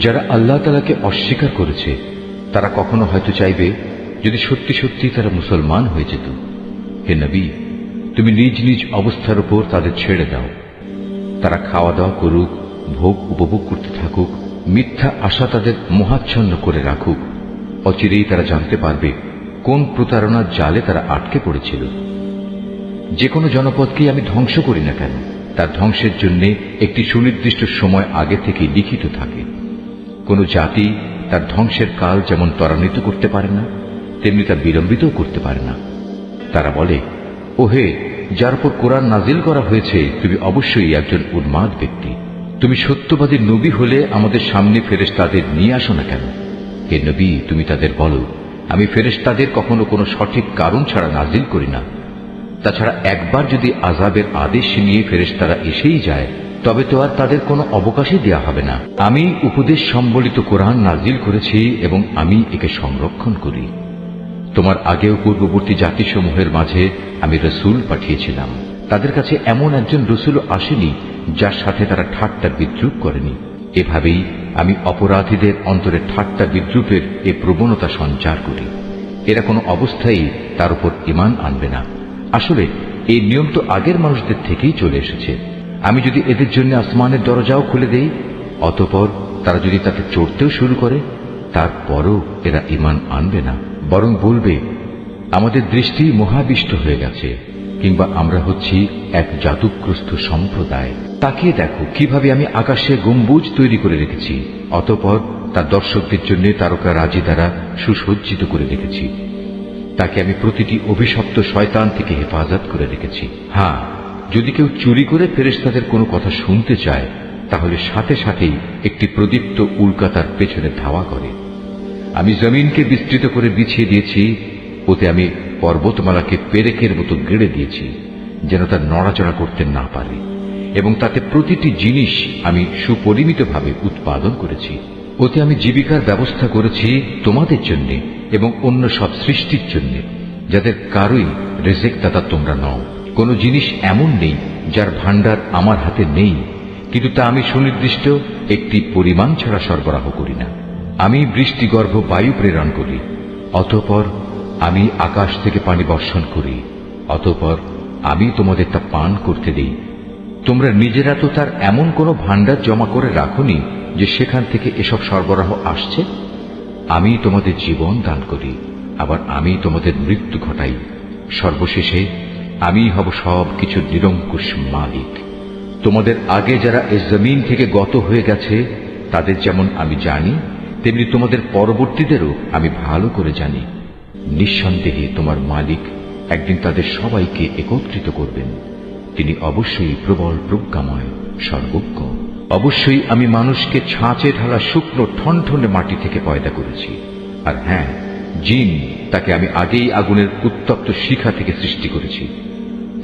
যারা আল্লাহ তাআলাকে অস্বীকার করেছে তারা কখনো হয়তো চাইবে যদি সত্যি সত্যি তারা মুসলমান হয়ে যেত। হে নবী, তুমি নিজ নিজ অবস্থার উপর তাদের ছেড়ে দাও। তারা খাওয়া দাওয়া করুক, ভোগ উপভোগ করতে থাকুক, মিথ্যা আশা তাদের মোহাচ্ছন্ন করে রাখুক। অচিরেই তারা জানতে পারবে কোন প্রতারণার জালে তারা আটকে পড়েছিল। যে কোনো জনপদকেই আমি ধ্বংস করি না কেন, তার ধ্বংসের জন্য একটি সুনির্দিষ্ট সময় আগে থেকে লিখিত থাকে। কোন জাতি তার ধ্বংসের কাল যেমন ত্বরান্বিত করতে পারে না, তেমনি তা বিলম্বিতও করতে পারে না। তারা বলে, ওহে, যার উপর কোরআন নাজিল করা হয়েছে, তুমি অবশ্যই একজন উন্মাদ ব্যক্তি। তুমি সত্যবাদী নবী হলে আমাদের সামনে ফেরেশতাদের নিয়ে আসো না কেন? হে নবী, তুমি তাদের বলো, আমি ফেরেশতাদের কখনো কোনো সঠিক কারণ ছাড়া নাজিল করি না। তাছাড়া একবার যদি আযাবের আদেশ নিয়ে ফেরেশতারা এসেই যায়, তবে তো আর তাদের কোনো অবকাশই দেয়া হবে না। আমি উপদেশ সম্বলিত কোরআন নাজিল করেছি এবং আমি একে সংরক্ষণ করি। তোমার আগেও পূর্ববর্তী জাতিসমূহের মাঝে আমি রসুল পাঠিয়েছিলাম। তাদের কাছে এমন একজন রসুলও আসেনি যার সাথে তারা ঠাট্টা বিদ্রুপ করেনি। এভাবেই আমি অপরাধীদের অন্তরে ঠাট্টা বিদ্রুপের এ প্রবণতা সঞ্চার করি। এরা কোনো অবস্থায় তার উপর ঈমান আনবে না। আসলে এই নিয়ম তো আগের মানুষদের থেকেই চলে এসেছে। আমি যদি এদের জন্য আসমানের দরজাও খুলে দেই, অতঃপর তারা যদি তাতে চড়তেও শুরু করে, তারপরও এরা ঈমান আনবে না। বরং বলবে, আমাদের দৃষ্টি মোহাবিষ্ট হয়ে গেছে, কিংবা আমরা হচ্ছি এক জাদুগ্রস্ত সম্প্রদায়। তাকিয়ে দেখো কিভাবে আমি আকাশে গম্বুজ তৈরি করে রেখেছি, অতঃপর তার দর্শকদের জন্য তারকা রাজি দ্বারা সুসজ্জিত করে রেখেছি। তাকে আমি প্রতিটি অভিশপ্ত শয়তান থেকে হেফাজত করে রেখেছি। হ্যাঁ, যদি কেউ চুরি করে ফেরেশতাদের কোনো কথা শুনতে চায়, তাহলে সাথে সাথেই একটি প্রদীপ্ত উল্কা তার পেছনে ধাওয়া করে। আমি জমিনকে বিস্তৃত করে বিছিয়ে দিয়েছি, ওতে আমি পর্বতমালাকে পেরেকের মতো গেড়ে দিয়েছি, যেন তা নড়াচড়া করতে না পারে, এবং তাতে প্রতিটি জিনিস আমি সুপরিমিতভাবে উৎপাদন করেছি। ওতে আমি জীবিকার ব্যবস্থা করেছি তোমাদের জন্য এবং অন্য সব সৃষ্টির জন্য, যাদের কারোই রিজিক দাতা তোমরা নও। কোনো জিনিস এমন নেই যার ভাণ্ডার আমার হাতে নেই, কিন্তু তা আমি সুনির্দিষ্ট একটি পরিমাণ ছাড়া সরবরাহ করি না। আমি বৃষ্টিগর্ভ বায়ু প্রেরণ করি, অতঃপর আমি আকাশ থেকে পানি বর্ষণ করি, অতঃপর আমি তোমাদের তা পান করতে দেই। তোমরা নিজেরা তো তার এমন কোনো ভাণ্ডার জমা করে রাখোনি যে সেখান থেকে এসব সরবরাহ আসছে। আমি তোমাদের জীবন দান করি, আবার আমি তোমাদের মৃত্যু ঘটাই। সর্বশেষে আমি হব সব কিছুর নিরঙ্কুশ মালিক। তোমাদের আগে যারা এই জমিন থেকে গত হয়ে গেছে, তাদের যেমন আমি জানি, তেমনি তোমাদের পরবর্তীদেরও আমি ভালো করে জানি। নিঃসন্দেহে তোমার মালিক একদিন তাদের সবাইকে একত্রিত করবেন। তিনি অবশ্যই প্রবল প্রজ্ঞাময়, সর্বজ্ঞ। অবশ্যই আমি মানুষকে ছাঁচে ঢালা শুকনো ঠনঠনে মাটি থেকে পয়দা করেছি। আর হ্যাঁ, জিন, তাকে আমি আগেই আগুনের উত্তপ্ত শিখা থেকে সৃষ্টি করেছি।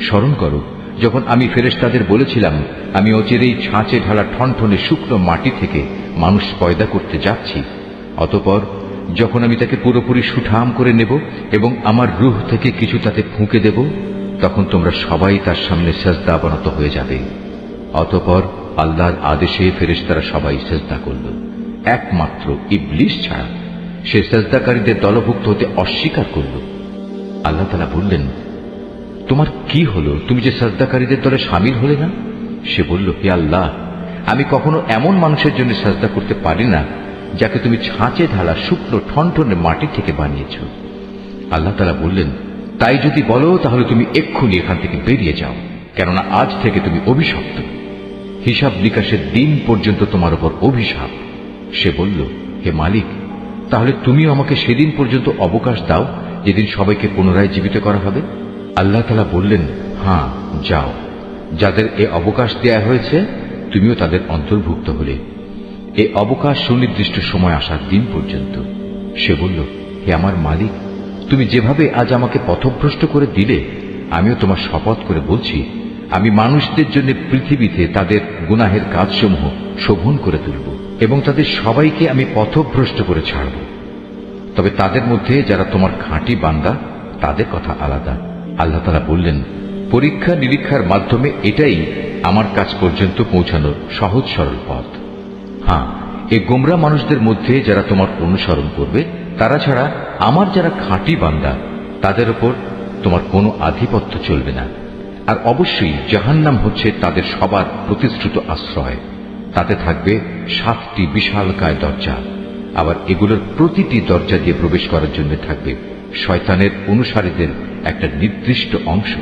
স্মরণ করো, যখন আমি ফেরেশতাদের বলেছিলাম আমি অচিরেই ছাঁচে ঢালা ঠনঠনে শুকনো মাটি থেকে মানুষ পয়দা করতে যাচ্ছি, অতঃপর যখন আমি তাকে পুরোপুরি সুঠাম করে নেব এবং আমার রূহ থেকে কিছু তাতে ফুঁকে দেব, তখন তোমরা সবাই তার সামনে সেজদা অবনত হয়ে যাবে। অতঃপর আল্লাহর আদেশে ফেরেশতারা সবাই সেজদা করল, একমাত্র ইবলিস ছাড়া। সে সেজদাকারীদের দলভুক্ত হতে অস্বীকার করল। আল্লাহ তাআলা বললেন, তোমার কি হলো, তুমি যে সেজদাকারীদের দলে শামিল হলে না? সে বলল, হে আল্লাহ, আমি কখনো এমন মানুষের জন্য সেজদা করতে পারি না যাকে তুমি ছাঁচে ঢালা শুকনো ঠনঠনে মাটি থেকে বানিয়েছ। আল্লাহ তাআলা বললেন, তাই যদি বলো তাহলে তুমি এক্ষুনি এখান থেকে বেরিয়ে যাও, কেননা আজ থেকে তুমি অভিশপ্ত। হিসাব নিকাশের দিন পর্যন্ত তোমার উপর অভিশাপ। সে বলল, হে মালিক, তাহলে তুমিও আমাকে সেদিন পর্যন্ত অবকাশ দাও যেদিন সবাইকে পুনরায় জীবিত করা হবে। আল্লাহ তাআলা বললেন, হ্যাঁ, যাও। যাদের এ অবকাশ দেয়া হয়েছে তুমিও তাদের অন্তর্ভুক্ত হলে। এ অবকাশ সুনির্দিষ্ট সময় আসার দিন পর্যন্ত। সে বলল, হে আমার মালিক, তুমি যেভাবে আজ আমাকে পথভ্রষ্ট করে দিলে, আমিও তোমার শপথ করে বলছি, আমি মানুষদের জন্য পৃথিবীতে তাদের গুনাহের কাজসমূহ শোভন করে তুলব এবং তাদের সবাইকে আমি পথভ্রষ্ট করে ছাড়ব। তবে তাদের মধ্যে যারা তোমার খাঁটি বান্দা, তাদের কথা আলাদা। আল্লাহ তাআলা বললেন, পরীক্ষা নিরীক্ষার মাধ্যমে এটাই আমার কাছ পর্যন্ত পৌঁছানোর সহজ সরল পথ। হ্যাঁ, এই গোমরা মানুষদের মধ্যে যারা তোমার অনুসরণ করবে তারা ছাড়া আমার যারা খাঁটি বান্দা তাদের উপর তোমার কোনো আধিপত্য চলবে না। আর অবশ্যই জাহান্নাম হচ্ছে তাদের সবার প্রতিশ্রুত আশ্রয়। তাতে থাকবে 7টি বিশালকায় দরজা। আবার এগুলোর প্রতিটি দরজা দিয়ে প্রবেশ করার জন্য থাকবে শয়তানের অনুসারীদের একটা নির্দিষ্ট অংশ।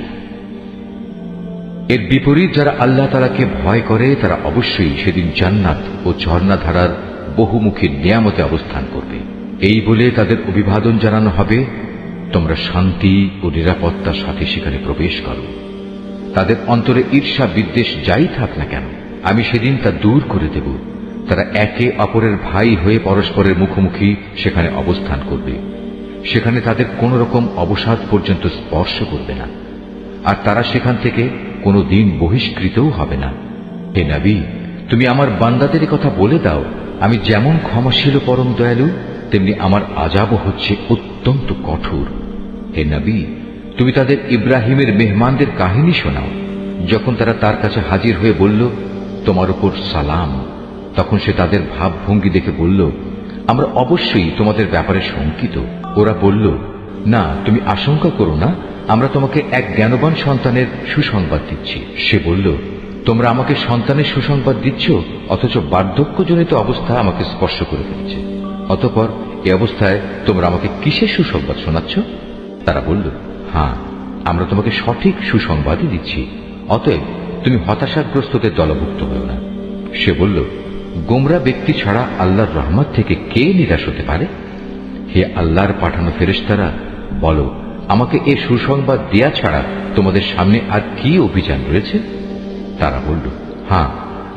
এর বিপরীত যারা আল্লাহ তাআলাকে ভয় করে তারা অবশ্যই সেদিন জান্নাত ও ঝর্ণাধারার বহুমুখী নিয়ামতে অবস্থান করবে। এই বলে তাদের অভিবাদন জানানো হবে, তোমরা শান্তি ও নিরাপত্তার সাথে সেখানে প্রবেশ করো। তাদের অন্তরে ঈর্ষা বিদ্বেষ যাই থাক না কেন আমি সেদিন তা দূর করে দেব। তারা একে অপরের ভাই হয়ে পরস্পরের মুখোমুখি সেখানে অবস্থান করবে। সেখানে তাদের কোন রকম অবসাদ পর্যন্ত স্পর্শ করবে না, আর তারা সেখান থেকে কোনো দিন বহিষ্কৃতও হবে না। হে নবী, তুমি আমার বান্দাদের কথা বলে দাও, আমি যেমন ক্ষমাশীল পরম দয়ালু তেমনি আমার আযাবও হচ্ছে অত্যন্ত কঠোর। হে নবী, তুমি তাদের ইব্রাহিমের মেহমানদের কাহিনী শোনাও। যখন তারা তার কাছে হাজির হয়ে বলল, তোমার উপর সালাম, তখন সে তাদের ভাবভঙ্গি দেখে বলল, আমরা অবশ্যই তোমাদের ব্যাপারে শঙ্কিত। ওরা বলল, না, তুমি আশঙ্কা করো না, আমরা তোমাকে এক জ্ঞানবান সন্তানের সুসংবাদ দিচ্ছি। সে বলল, তোমরা আমাকে সন্তানের সুসংবাদ দিচ্ছ, অথচ বার্ধক্যজনিত অবস্থা আমাকে স্পর্শ করে ফেলছে। অতঃপর এ অবস্থায় তোমরা আমাকে কিসের সুসংবাদ শোনাচ্ছ? তারা বলল, হ্যাঁ, আমরা তোমাকে সঠিক সুসংবাদই দিচ্ছি, অতএব তুমি হতাশাগ্রস্তদের দলভুক্ত হও না। সে বলল, গোমরা ব্যক্তি ছাড়া আল্লাহর রহমত থেকে কে নিরাশ হতে পারে? হে আল্লাহর পাঠানো ফেরেশতারা, বলো, আমাকে এ সুসংবাদ দেয়া ছাড়া তোমাদের সামনে আর কি অভিযান রয়েছে? তারা বলল, হ্যাঁ,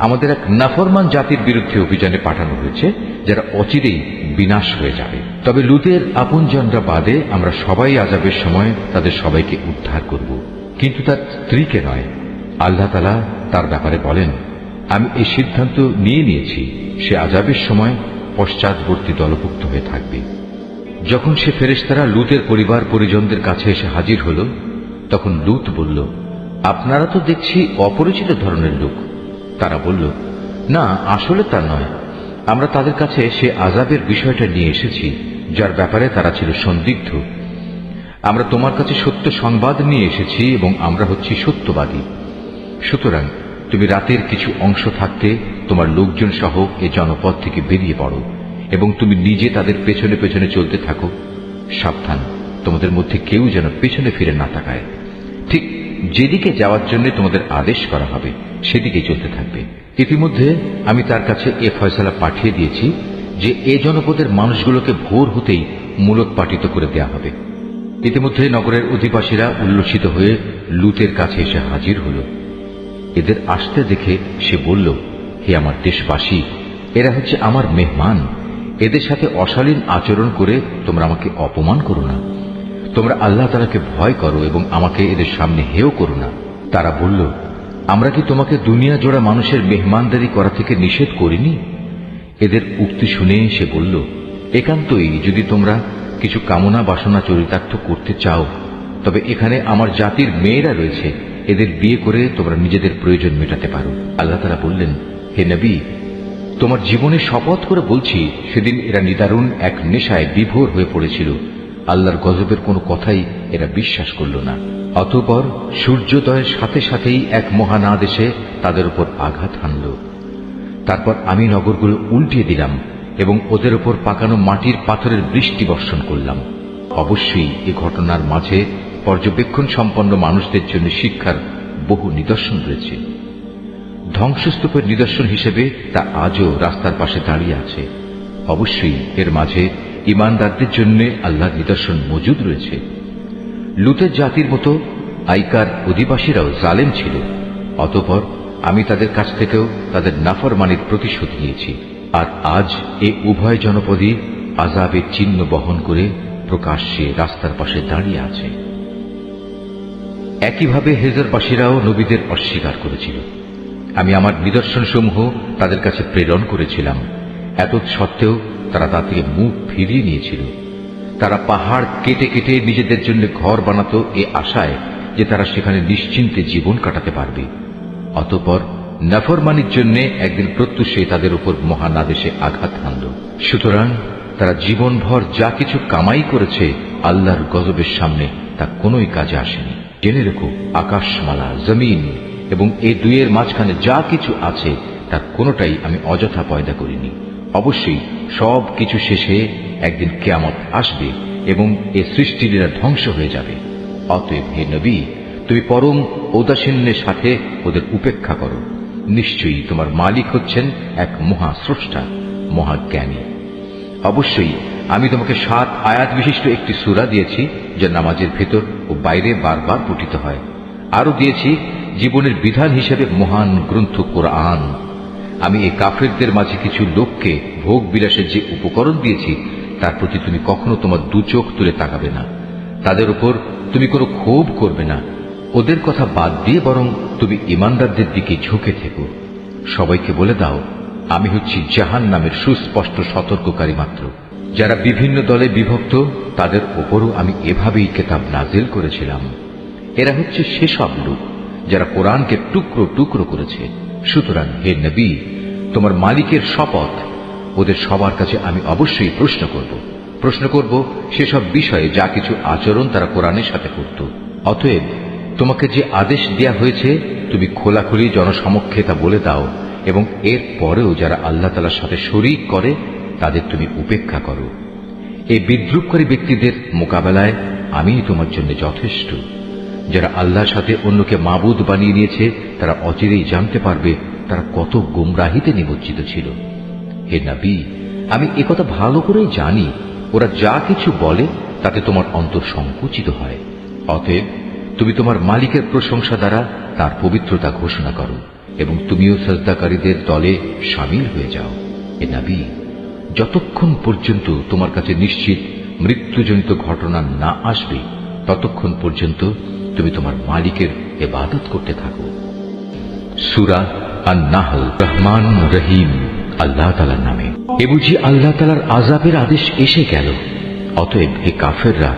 আমাদের এক নাফরমান জাতির বিরুদ্ধে অভিযানে পাঠানো হয়েছে, যারা অচিরেই বিনাশ হয়ে যাবে। তবে লুতের আপনজনরা বাদে আমরা সবাই আযাবের সময় তাদের সবাইকে উদ্ধার করব, কিন্তু তার স্ত্রীকে নয়। আল্লাহ তাআলা তার ব্যাপারে বলেন, আমি এই সিদ্ধান্ত নিয়েছি, সে আযাবের সময় পশ্চাৎবর্তী দলভুক্ত হয়ে থাকবে। যখন সে ফেরেশতারা লুতের পরিবার পরিজনদের কাছে এসে হাজির হল, তখন লুত বলল, আপনারা তো দেখছি অপরিচিত ধরনের লোক। তারা বলল, না, আসলে তা নয়, আমরা তাদের কাছে সে আযাবের বিষয়টা নিয়ে এসেছি যার ব্যাপারে তারা ছিল সন্দিগ্ধ। আমরা তোমার কাছে সত্য সংবাদ নিয়ে এসেছি এবং আমরা হচ্ছি সত্যবাদী। সুতরাং তুমি রাতের কিছু অংশ থাকতে তোমার লোকজন সহ এ জনপদ থেকে বেরিয়ে পড়ো এবং তুমি নিজে তাদের পেছনে পেছনে চলতে থাকো। সাবধান, তোমাদের মধ্যে কেউ যেন পেছনে ফিরে না তাকায়। ঠিক যেদিকে যাওয়ার জন্য তোমাদের আদেশ করা হবে সেদিকে চলতে থাকবে। ইতিমধ্যে আমি তার কাছে এ ফয়সালা পাঠিয়ে দিয়েছি যে এ জনপদের মানুষগুলোকে ভোর হতেই মূলোৎপাটিত করে দেয়া হবে। ইতিমধ্যে নগরের অধিবাসীরা উল্লসিত হয়ে লুতের কাছে এসে হাজির হল। এদের আসতে দেখে সে বলল, হে আমার দেশবাসী, এরা হচ্ছে আমার মেহমান। এদের সাথে অশালীন আচরণ করে তোমরা আমাকে অপমান করো না। তোমরা আল্লাহ তাআলাকে ভয় করো এবং আমাকে এদের সামনে হেয় করো না। তারা বলল, আমরা কি তোমাকে দুনিয়া জোড়া মানুষের মেহমানদারি করা থেকে নিষেধ করিনি? এদের উক্তি শুনে সে বলল, একান্তই যদি তোমরা কিছু কামনা বাসনা চরিতার্থ করতে চাও, তবে এখানে আমার জাতির মেয়েরা রয়েছে, এদের বিয়ে করে তোমরা নিজেদের প্রয়োজন মেটাতে পারো। আল্লাহ তাআলা বললেন, হে নবী, তোমার জীবনে শপথ করে বলছি, সেদিন এরা নিদারুণ এক নেশায় বিভোর হয়ে পড়েছিল। আল্লাহর গজবের কোনো কথাই এরা বিশ্বাস করল না। অতঃপর সূর্যোদয়ের সাথে সাথেই এক মহান আদেশে তাদের উপর আঘাত হানল। তারপর আমি নগরগুলো উল্টিয়ে দিলাম এবং ওদের উপর পাকানো মাটির পাথরের বৃষ্টি বর্ষণ করলাম। অবশ্যই এ ঘটনার মাঝে পর্যবেক্ষণ সম্পন্ন মানুষদের জন্য শিক্ষার বহু নিদর্শন রয়েছে। ধ্বংসস্তূপের নিদর্শন হিসেবে তা আজও রাস্তার পাশে দাঁড়িয়ে আছে। অবশ্যই এর মাঝে ঈমানদারদের জন্য আল্লাহর নিদর্শন মজুদ রয়েছে। লুতের জাতির মতো আইকার অধিবাসীরাও জালেম ছিল। অতঃপর আমি তাদের কাছ থেকেও তাদের নাফরমানির প্রতিশোধ নিয়েছি। আর আজ এ উভয় জনপদই আযাবের চিহ্ন বহন করে প্রকাশ্যে রাস্তার পাশে দাঁড়িয়ে আছে। একইভাবে হেজরবাসীরাও নবীদের অস্বীকার করেছিল। আমি আমার নিদর্শনসমূহ তাদের কাছে প্রেরণ করেছিলাম, এত সত্ত্বেও তারা তা থেকে মুখ ফিরিয়ে নিয়েছিল। তারা পাহাড় কেটে কেটে নিজেদের জন্য ঘর বানাতো এ আশায় যে তারা সেখানে নিশ্চিন্তে জীবন কাটাতে পারবে। অতঃপর নাফরমানির জন্য একদিন প্রত্যুষে তাদের উপর মহান আদেশে আঘাত হানল। সুতরাং তারা জীবনভর যা কিছু কামাই করেছে আল্লাহর গজবের সামনে তা কোনোই কাজে আসেনি। জেনে রেখো, আকাশমালা, জমিন এবং এই দুইয়ের মাঝখানে যা কিছু আছে তার কোনোটাই আমি অযথা পয়দা করিনি। অবশ্যই সব কিছু শেষে একদিন কিয়ামত আসবে এবং এ সৃষ্টিলীলা ধ্বংস হয়ে যাবে। অতএব হে নবী, তুমি পরম ঔদাসীন্যের সাথে ওদের উপেক্ষা করো। নিশ্চয়ই তোমার মালিক হচ্ছেন এক মহাস্রষ্টা, মহাজ্ঞানী। অবশ্যই আমি তোমাকে 7 আয়াত বিশিষ্ট একটি সূরা দিয়েছি, যা নামাজের ভেতর ও বাইরে বারবার পঠিত হয়। আরো দিয়েছি জীবনের বিধান হিসেবে মহান গ্রন্থ কোরআন। আমি এই কাফেরদের মাঝে কিছু লোককে ভোগ বিলাসের যে উপকরণ দিয়েছি তার প্রতি তুমি কখনো তোমার দু চোখ তুলে তাকাবে না। তাদের উপর তুমি কোনো ক্ষোভ করবে না। ওদের কথা বাদ দিয়ে বরং তুমি ঈমানদারদের দিকে ঝুঁকে থেকো। সবাইকে বলে দাও, আমি হচ্ছি জাহান্নামের সুস্পষ্ট সতর্ককারী মাত্র। যারা বিভিন্ন দলে বিভক্ত তাদের ওপরও আমি এভাবেই কিতাব নাজিল করেছিলাম। এরা হচ্ছে সেসব লোক যারা কোরআনকে টুকরো টুকরো করেছে। সুতরাং হে নবী, তোমার মালিকের শপথ, ওদের সবার কাছে আমি অবশ্যই প্রশ্ন করব সেসব বিষয়ে যা কিছু আচরণ তারা কোরআনের সাথে করত। অতএব তোমাকে যে আদেশ দেয়া হয়েছে তুমি খোলাখুলি জনসমক্ষে তা বলে দাও, এবং এর পরেও যারা আল্লাহ তাআলার সাথে শরীক করে তাদের তুমি উপেক্ষা করো। এই বিদ্রুপকারী ব্যক্তিদের মোকাবেলায় আমি তোমার জন্য যথেষ্ট। যারা আল্লাহর সাথে অন্যকে মাবুদ বানিয়ে নিয়েছে তারা অচিরেই জানতে পারবে তারা কত গুমরাহিতে নিমজ্জিত ছিল। হে নবী, আমি একথা ভালো করেই জানি, ওরা যা কিছু বলে তাতে তোমার অন্তর সংকুচিত হয়। অতএব তুমি তোমার মালিকের প্রশংসা দ্বারা তার পবিত্রতা ঘোষণা করো এবং তুমিও সাজদাকারীদের দলে শামিল হয়ে যাও। হে নবী, যতক্ষণ পর্যন্ত তোমার কাছে নিশ্চিত মৃত্যুজনিত ঘটনা না আসবে ততক্ষণ পর্যন্ত তুমি তোমার মালিকের ইবাদত করতে থাকো। সূরা আন-নাহল। রহমান রহিম আল্লাহ তাআলার নামে। এ বুঝি আল্লাহ তাআলার আযাবের আদেশ এসে গেল। অতএব হে কাফেররা,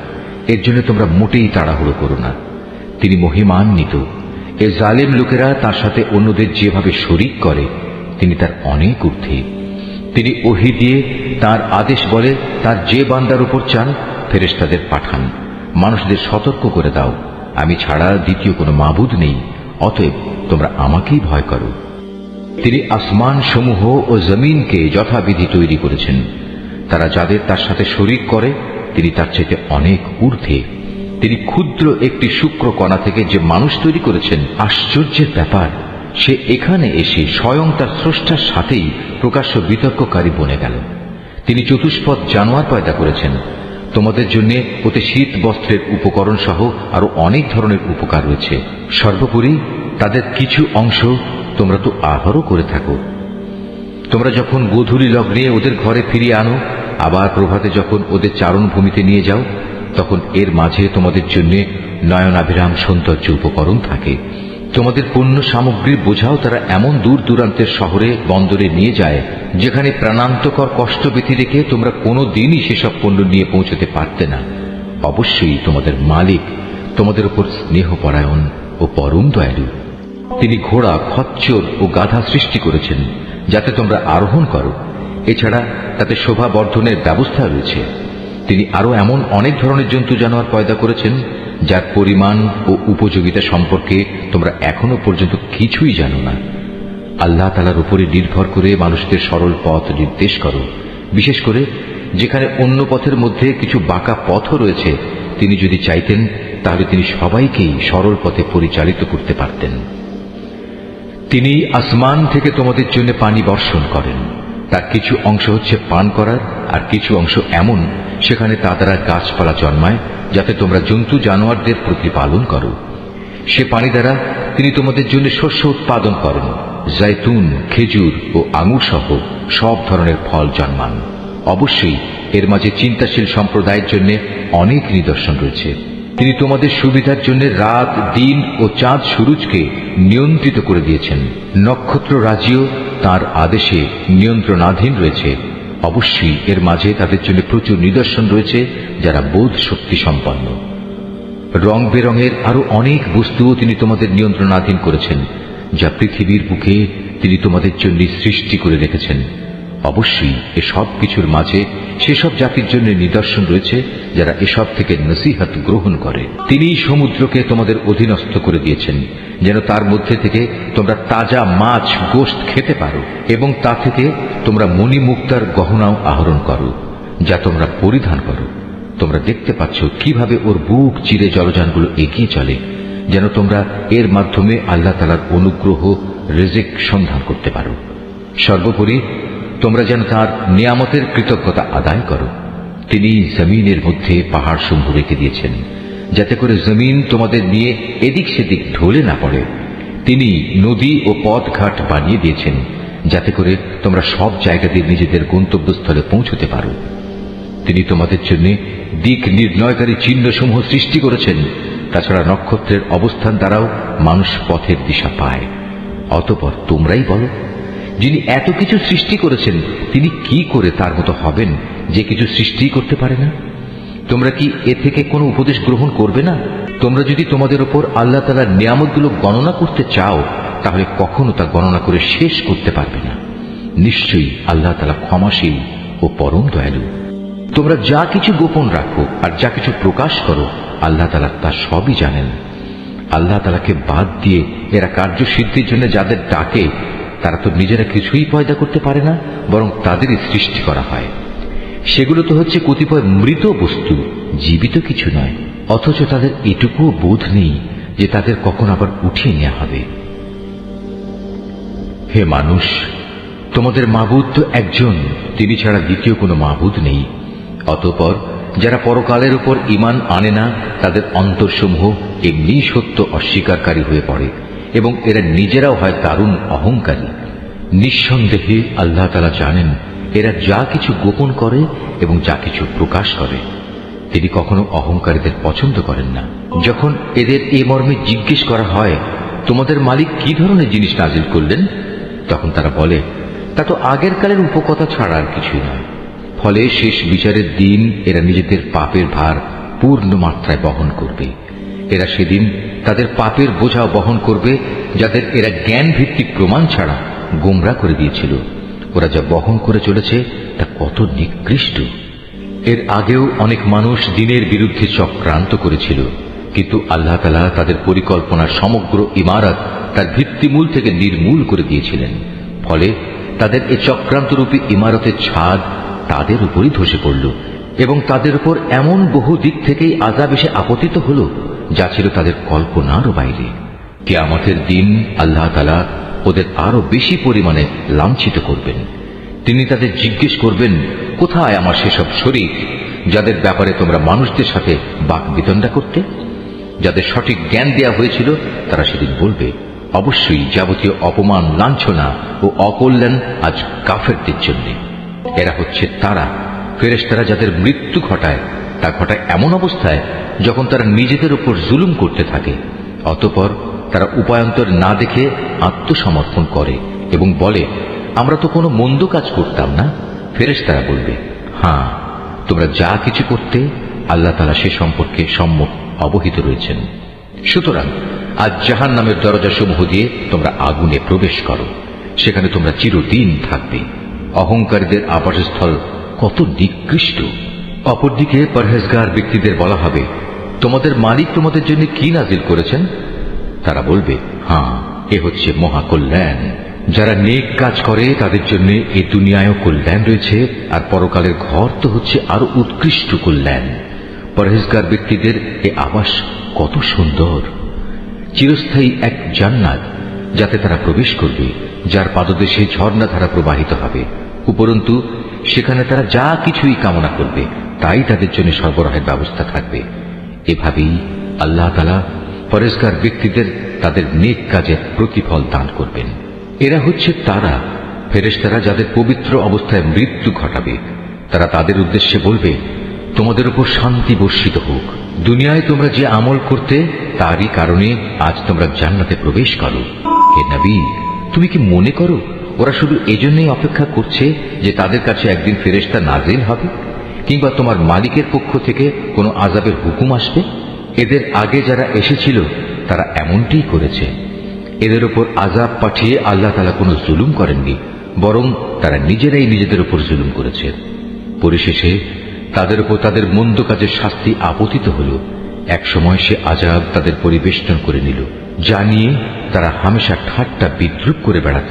এর জন্য তোমরা মোটেই তাড়াহুড়ো করো না। তিনি মহিমান্বিত। এ জালেম লোকেরা তার সাথে অন্যদের যেভাবে শরীক করে তিনি তার অনেক ঊর্ধ্বে। তিনি ওহী দিয়ে তার আদেশ বলে তার যে বান্দার উপর চান ফেরেশতাদের পাঠান। মানুষদের সতর্ক করে দাও, আমি ছাড়া দ্বিতীয় কোনো মাবুদ নেই, অতএব তোমরা আমাকেই ভয় করো। তিনি আসমান সমূহ ও জমিনকে যথাবিধি তৈরি করেছেন। তারা যাদের তার সাথে শরীক করে তিনি তার চাইতে অনেক ঊর্ধ্বে। তিনি ক্ষুদ্র একটি শুক্র কণা থেকে যে মানুষ তৈরি করেছেন, আশ্চর্যের ব্যাপার, সে এখানে এসে স্বয়ং তার স্রষ্টার সাথেই প্রকাশ্য বিতর্ককারী বনে গেল। তিনি চতুষ্পদ জানোয়ার পয়দা করেছেন। তোমাদের জন্য ওতে শীত বস্ত্রের উপকরণ সহ আরো অনেক ধরনের উপকার রয়েছে। সর্বোপরি তাদের কিছু অংশ তোমরা তো আহারও করে থাকো। তোমরা যখন গোধূলি লগ্নে ওদের ঘরে ফিরিয়ে আনো, আবার প্রভাতে যখন ওদের চারণভূমিতে নিয়ে যাও, তখন এর মাঝে তোমাদের জন্য নয়নাভিরাম সৌন্দর্য উপকরণ থাকে। তোমাদের পণ্য সামগ্রীর বোঝাও তারা এমন দূর দূরান্তের শহরে বন্দরে নিয়ে যায় যেখানে প্রাণান্তকর কষ্ট ব্যথি রেখে তোমরা কোনো দিনই সেসব পণ্য নিয়ে পৌঁছতে পারতে না। অবশ্যই তোমাদের মালিক তোমাদের উপর স্নেহপরায়ণ ও পরম দয়ালু। তিনি ঘোড়া, খচ্চর ও গাধা সৃষ্টি করেছেন যাতে তোমরা আরোহণ করো। এছাড়া তাতে শোভা বর্ধনের ব্যবস্থা রয়েছে। তিনি আরো এমন অনেক ধরনের জন্তু জানোয়ার পয়দা করেছেন যার পরিমাণ ও উপযোগিতা সম্পর্কে তোমরা এখনো পর্যন্ত কিছুই জানো না। আল্লাহ তাআলার উপরে নির্ভর করে মানুষদের সরল পথ নির্দেশ করো, বিশেষ করে যেখানে অন্য পথের মধ্যে কিছু বাঁকা পথও রয়েছে। তিনি যদি চাইতেন তাহলে তিনি সবাইকেই সরল পথে পরিচালিত করতে পারতেন। তিনি আসমান থেকে তোমাদের জন্য পানি বর্ষণ করেন। তার কিছু অংশ হচ্ছে পান করার, আর কিছু অংশ এমন সেখানে তা দ্বারা গাছপালা জন্মায় যাতে তোমরা জন্তু জানোয়ারদের প্রতিপালন করো। সে পানি দ্বারা তিনি তোমাদের জন্য শস্য উৎপাদন করেন। জাইতুন, খেজুর ও আঙুর সহ সব ধরনের ফল জন্মান। অবশ্যই এর মাঝে চিন্তাশীল সম্প্রদায়ের জন্য অনেক নিদর্শন রয়েছে। তিনি তোমাদের সুবিধার জন্য রাত, দিন ও চাঁদ সুরুজকে নিয়ন্ত্রিত করে দিয়েছেন। নক্ষত্র রাজিও তার আদেশে নিয়ন্ত্রণাধীন রয়েছে। অবশ্যই এর মাঝে তাদের জন্য প্রচুর নিদর্শন রয়েছে যারা বোধ শক্তি সম্পন্ন। রং বেরঙের আরো অনেক বস্তুও তিনি তোমাদের নিয়ন্ত্রণাধীন করেছেন, যা পৃথিবীর বুকে তিনি তোমাদের জন্য সৃষ্টি করে রেখেছেন। অবশ্যই এসব কিছুর মাঝে সেসব জাতির জন্য নিদর্শন রয়েছে যারা এসব থেকে নসিহত গ্রহণ করে। তিনি সমুদ্রকে তোমাদের অধীনস্থ করে দিয়েছেন যেন তার মধ্যে থেকে তোমরা তাজা মাছ গোশত খেতে পারো, এবং তা থেকে তোমরা মণিমুক্তার গহনাও আহরণ করো যা তোমরা পরিধান করো। তোমরা দেখতে পাচ্ছ কিভাবে ওর বুক চিরে জলযানগুলো এগিয়ে চলে, যেন তোমরা এর মাধ্যমে আল্লাহ তাআলার অনুগ্রহ রিজিক সন্ধান করতে পারো। সর্বোপরি তোমরা যেন তার নিয়ামতের কৃতজ্ঞতা আদায় করো। তিনি জমিনের মধ্যে পাহাড় সমূহ রেখে দিয়েছেন যাতে করে জমিন তোমাদের নিয়ে এদিক সেদিক ঢলে না পড়ে। তিনি নদী ও পথঘাট বানিয়ে দিয়েছেন যাতে করে তোমরা সব জায়গাতে নিজেদের গন্তব্যস্থলে পৌঁছতে পারো। তিনি তোমাদের জন্য দিক নির্ণয়কারী চিহ্নসমূহ সৃষ্টি করেছেন। তাছাড়া নক্ষত্রের অবস্থান দ্বারাও মানুষ পথের দিশা পায়। অতঃপর তোমরাই বলো, যিনি এত কিছু সৃষ্টি করেছেন তিনি কি করে তার মতো হবেন যে কিছু সৃষ্টি করতে পারে না? তোমরা কি এ থেকে কোনো উপদেশ গ্রহণ করবে না? তোমরা যদি তোমাদের উপর আল্লাহ তাআলার নিয়ামতগুলো গণনা করতে চাও তাহলে কখনো তা গণনা করে শেষ করতে পারবে না। নিশ্চয়ই আল্লাহ তাআলা ক্ষমাশীল ও পরম দয়ালু। তোমরা যা কিছু গোপন রাখো আর যা কিছু প্রকাশ করো আল্লাহ তাআলা তা সবই জানেন। আল্লাহ তাআলাকে বাদ দিয়ে এরা কার্যসিদ্ধির জন্য যাদের ডাকে তারা তো নিজেরা কিছুই পয়দা করতে পারে না, বরং তাদেরই সৃষ্টি করা হয়। সেগুলো তো হচ্ছে কতিপয় মৃত বস্তু, জীবিত কিছু নয়। অথচ তাদের এটুকুও বোধ নেই যে তাদের কখন আবার উঠিয়ে নেওয়া হবে। হে মানুষ, তোমাদের মাবুদ তো একজন, তিনি ছাড়া দ্বিতীয় কোনো মাবুদ নেই। অতঃপর যারা পরকালের উপর ঈমান আনে না তাদের অন্তরসমূহ এমনি সত্য অস্বীকারী হয়ে পড়ে এবং এরা নিজেরাও হয় দারুণ অহংকারী। নিঃসন্দেহে আল্লাহ তাআলা জানেন এরা যা কিছু গোপন করে এবং যা কিছু প্রকাশ করে। তিনি কখনো অহংকারীদের পছন্দ করেন না। যখন এদের এ মর্মে জিজ্ঞেস করা হয়, তোমাদের মালিক কি ধরনের জিনিস নাজিল করলেন, তখন তারা বলে, তা তো আগের কালের উপকথা ছাড়া আর কিছুই নয়। ফলে শেষ বিচারের দিন এরা নিজেদের পাপের ভার পূর্ণ মাত্রায় বহন করবে। এরা সেদিন তাদের পাপের বোঝা বহন করবে যাদের এরা জ্ঞান ভিত্তিক প্রমাণ ছাড়া গোমরা করে দিয়েছিল। ওরা যা বহন করে চলেছে তা কত নিকৃষ্ট। এর আগেও অনেক মানুষ দ্বীনের বিরুদ্ধে চক্রান্ত করেছিল, কিন্তু আল্লাহ তাআলা তাদের পরিকল্পনার সমগ্র ইমারত তার ভিত্তিমূল থেকে নির্মূল করে দিয়েছিলেন। ফলে তাদের এই চক্রান্তরূপী ইমারতের ছাদ তাদের উপরই ধসে পড়ল এবং তাদের উপর এমন বহু দিক থেকেই আযাব এসে আপতিত হল যা ছিল তাদের কল্পনারও বাইরে। কিয়ামতের দিন আল্লাহ তাআলা ওদের আরো বেশি পরিমাণে লাঞ্ছিত করবেন। তিনি তাদের জিজ্ঞেস করবেন, কোথায় আমার সেসব শরীক যাদের ব্যাপারে তোমরা মানুষদের সাথে বাক বিতণ্ডা করতে? যাদের সঠিক জ্ঞান দেয়া হয়েছিল তারা সেদিন বলবে, অবশ্যই যাবতীয় অপমান, লাঞ্ছনা ও অকল্যাণ আজ কাফেরদের জন্য। এরা হচ্ছে তারা ফেরেশতারা যাদের মৃত্যু ঘটায়, তা ঘটায় এমন অবস্থায় যখন তারা নিজেদের উপর জুলুম করতে থাকে। অতঃপর তারা উপায়ান্তর না দেখে আত্মসমর্পণ করে এবং বলে, আমরা তো কোনো মন্দ কাজ করতাম না। ফেরেশতারা বলবে, হ্যাঁ, তোমরা যা কিছু করতে আল্লাহ তাআলা সে সম্পর্কে সম্যক অবহিত রয়েছেন। সুতরাং আজ জাহান্নামের দরজাসমূহ দিয়ে তোমরা আগুনে প্রবেশ করো, সেখানে তোমরা চিরদিন থাকবে। অহংকারীদের আবাসস্থল কত নিকৃষ্ট। অপরদিকে পরহেজগার ব্যক্তিদের বলা হবে, তোমাদের মালিক তোমাদের জন্য কি নাজিল করেছেন? তারা বলবে, হ্যাঁ, এ হচ্ছে মহাকল্যাণ। যারা নেক কাজ করে তাদের জন্য এই দুনিয়ায়ও কল্যাণ রয়েছে, আর পরকালের ঘর তো হচ্ছে আরো উৎকৃষ্ট কল্যাণ। পরহেজগার ব্যক্তিদের এ আবাস কত সুন্দর। চিরস্থায়ী এক জান্নাত যাতে তারা প্রবেশ করবে, যার পাদদেশে ঝর্ণাধারা প্রবাহিত হবে। উপরন্তু সেখানে তারা যা কিছুই কামনা করবে তাই তাদের জন্য সরবরাহের ব্যবস্থা থাকবে। এভাবেই আল্লাহ তাআলা পরহেজগার ব্যক্তিদের তাদের নেক কাজের প্রতিফল দান করবেন। এরা হচ্ছে তারা ফেরেশতারা যাদের পবিত্র অবস্থায় মৃত্যু ঘটাবে। তারা তাদের উদ্দেশ্যে বলবে, তোমাদের উপর শান্তি বর্ষিত হোক। দুনিয়ায় তোমরা যে আমল করতে তারই কারণে আজ তোমরা জান্নাতে প্রবেশ করো। হে নবী, তুমি কি মনে করো ওরা শুধু এজন্যই অপেক্ষা করছে যে তাদের কাছে একদিন ফেরেশতা নাজিল হবে, কিংবা তোমার মালিকের পক্ষ থেকে কোনো আযাবের হুকুম আসবে? এদের আগে যারা এসেছিল তারা এমনটিই করেছে। এদের উপর আযাব পাঠিয়ে আল্লাহ তাআলা কোনো জুলুম করেননি, বরং তারা নিজেরাই নিজেদের উপর জুলুম করেছে। পরিশেষে তাদের উপর তাদের মন্দ কাজের শাস্তি আপতিত হল। এক সময় সে আযাব তাদের পরিবেষ্টন করে নিল, যা নিয়ে তারা হামেশা ঠাট্টা বিদ্রুপ করে বেড়াত।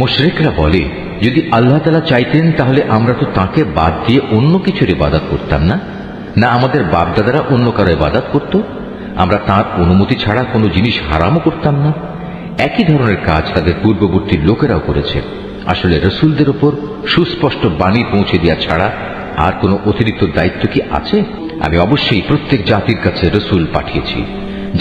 মুশরিকরা বলে, যদি আল্লাহ তাআলা চাইতেন তাহলে আমরা তো তাকে বাদ দিয়ে অন্য কিছুর ইবাদত করতাম না, না আমাদের বাপদাদারা অন্য কারো ইবাদত করত, আমরা তাঁর অনুমতি ছাড়া কোনো জিনিস হারামও করতাম না। একই ধরনের কাজ তাদের পূর্ববর্তী লোকেরাও করেছে। আসলে রসুলদের উপর সুস্পষ্ট বাণী পৌঁছে দেওয়া ছাড়া আর কোনো অতিরিক্ত দায়িত্ব কি আছে? আমি অবশ্যই প্রত্যেক জাতির কাছে রসুল পাঠিয়েছি,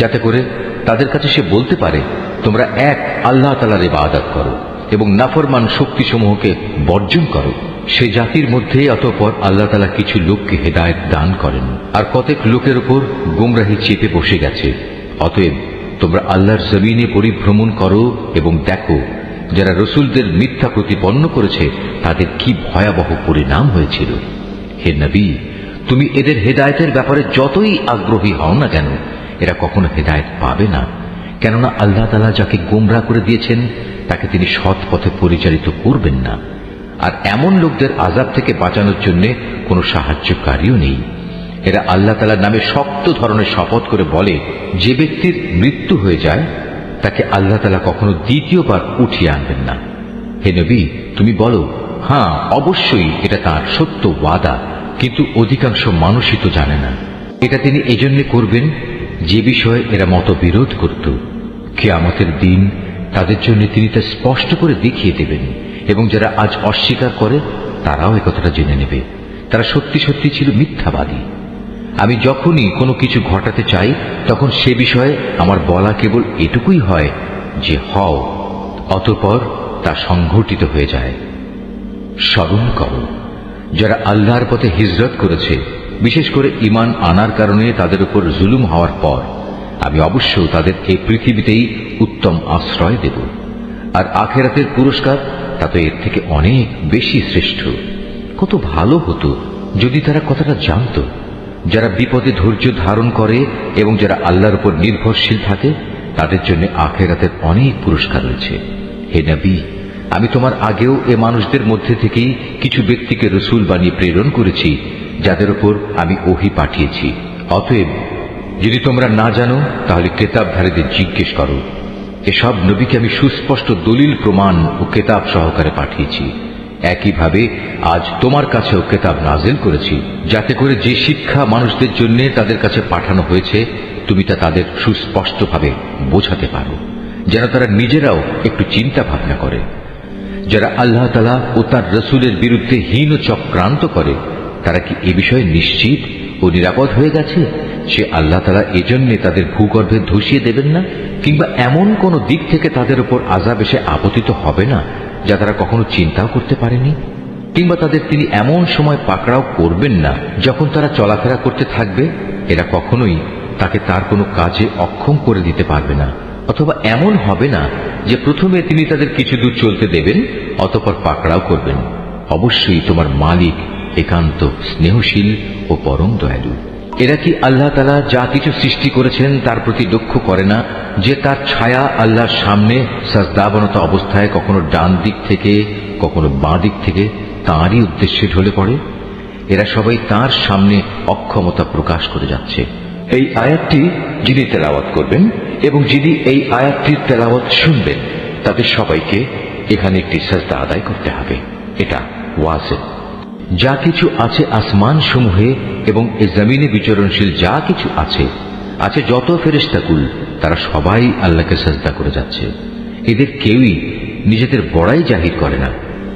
যাতে করে তাদের কাছে সে বলতে পারে, তোমরা এক আল্লাহ তাআলার ইবাদত করো এবং নাফরমান শক্তিসমূহকে বর্জন করো। সে জাতির মধ্যে অতঃপর আল্লাহ তাআলা কিছু লোককে হেদায়েত দান করেন, আর কতক লোকের উপর গোমরাহি চেপে বসে গেছে। অতএব তোমরা আল্লাহর জমিনে পরিভ্রমণ করো এবং দেখো যারা রসুলদের মিথ্যা প্রতিপন্ন করেছে তাদের কি ভয়াবহ পরিণাম হয়েছিল। হে নবী, তুমি এদের হেদায়েতের ব্যাপারে যতই আগ্রহী হও না কেন, এরা কখনো হেদায়েত পাবে না, কেননা আল্লাহ তাআলা যাকে গোমরাহ করে দিয়েছেন তাকে তিনি সৎ পথে পরিচালিত করবেন না। আর এমন লোকদের আযাব থেকে বাঁচানোর জন্য কোনো সাহায্যকারীও নেই। এরা আল্লাহ তাআলার নামে শক্ত ধরনের শপথ করে বলে, যে ব্যক্তির মৃত্যু হয়ে যায় তাকে আল্লাহ তাআলা কখনো দ্বিতীয়বার উঠিয়ে আনবেন না। হে নবী, তুমি বলো, হ্যাঁ অবশ্যই এটা তার সত্য ওয়াদা, কিন্তু অধিকাংশ মানুষই তো জানে না। এটা তিনি এজন্য করবেন যে বিষয়ে এরা মতবিরোধ করত। কিয়ামতের দিন তাদের জন্য তিনি তা স্পষ্ট করে দেখিয়ে দেবেন, এবং যারা আজ অস্বীকার করে তারাও একথাটা জেনে নেবে তারা সত্যি সত্যি ছিল মিথ্যাবাদী। আমি যখনই কোনো কিছু ঘটাতে চাই তখন সে বিষয়ে আমার বলা কেবল এটুকুই হয় যে হও, অতঃপর তা সংঘটিত হয়ে যায়। স্মরণ করো, যারা আল্লাহর পথে হিজরত করেছে, বিশেষ করে ঈমান আনার কারণে তাদের উপর জুলুম হওয়ার পর আমি অবশ্য তাদের এই পৃথিবীতেই উত্তম আশ্রয় দেব, আর আখিরাতের পুরস্কার তা তো এর থেকে অনেক বেশি শ্রেষ্ঠ। কত ভালো হতো যদি তারা কথাটা জানত। যারা বিপদে ধৈর্য ধারণ করে এবং যারা আল্লাহর উপর নির্ভরশীল থাকে তাদের জন্য আখিরাতের অনেক পুরস্কার রয়েছে। হে নবী, আমি তোমার আগেও এ মানুষদের মধ্যে থেকেই কিছু ব্যক্তিকে রসুল বানিয়ে প্রেরণ করেছি, যাদের উপর আমি ওহী পাঠিয়েছি। অতএব যদি তোমরা না জানো তাহলে কেতাবধারীদের জিজ্ঞেস করো। এসব নবীকে আমি সুস্পষ্ট দলিল প্রমাণ ও কেতাব সহকারে পাঠিয়েছি। একইভাবে আজ তোমার কাছেও কেতাব নাজিল করেছি, যাতে করে যে শিক্ষা মানুষদের জন্য তাদের কাছে পাঠানো হয়েছে তুমি তা তাদের সুস্পষ্টভাবে বোঝাতে পারো, যেন তারা নিজেরাও একটু চিন্তা ভাবনা করে। যারা আল্লাহ তাআলা ও তার রসুলের বিরুদ্ধে হীন ও চক্রান্ত করে তারা কি এ বিষয়ে নিশ্চিত ও নিরাপদ হয়ে গেছে সে আল্লাহ তাআলা এজন্য তাদের ভূগর্ভে ধসিয়ে দেবেন না, কিংবা এমন কোন দিক থেকে তাদের উপর আযাব এসে আপতিত হবে না যা তারা কখনো চিন্তাও করতে পারেনি, কিংবা তাদের তিনি এমন সময় পাকড়াও করবেন না যখন তারা চলাফেরা করতে থাকবে এরা কখনোই তাকে তার কোনো কাজে অক্ষম করে দিতে পারবে না, অথবা এমন হবে না যে প্রথমে তিনি তাদের কিছু দূর চলতে দেবেন অতঃপর পাকড়াও করবেন। অবশ্যই তোমার মালিক একান্ত স্নেহশীল ও পরম দয়ালু। এরা কি আল্লাহ তাআলা যা কিছু সৃষ্টি করেছেন তার প্রতি লক্ষ্য করে না যে তার ছায়া আল্লাহর সামনে সাজদাবনত অবস্থায় কখনো ডান দিক থেকে কখনো বাঁ দিক থেকে তাঁরই উদ্দেশ্যে ঢলে পড়ে? এরা সবাই তাঁর সামনে অক্ষমতা প্রকাশ করে যাচ্ছে। এই আয়াতটি যিনি তেলাওয়াত করবেন এবং যিনি এই আয়াতটির তেলাওয়াত শুনবেন তাদের সবাইকে এখানে একটি সাজদা আদায় করতে হবে। এটা ওয়াজিব। যা কিছু আছে আসমান সমূহে এবং এ জমিনে বিচরণশীল যা কিছু আছে যত ফেরেশতাকুল তারা সবাই আল্লাহকে সাজদা করে যাচ্ছে। এদের কেউই নিজেদের বড়াই জাহির করে না,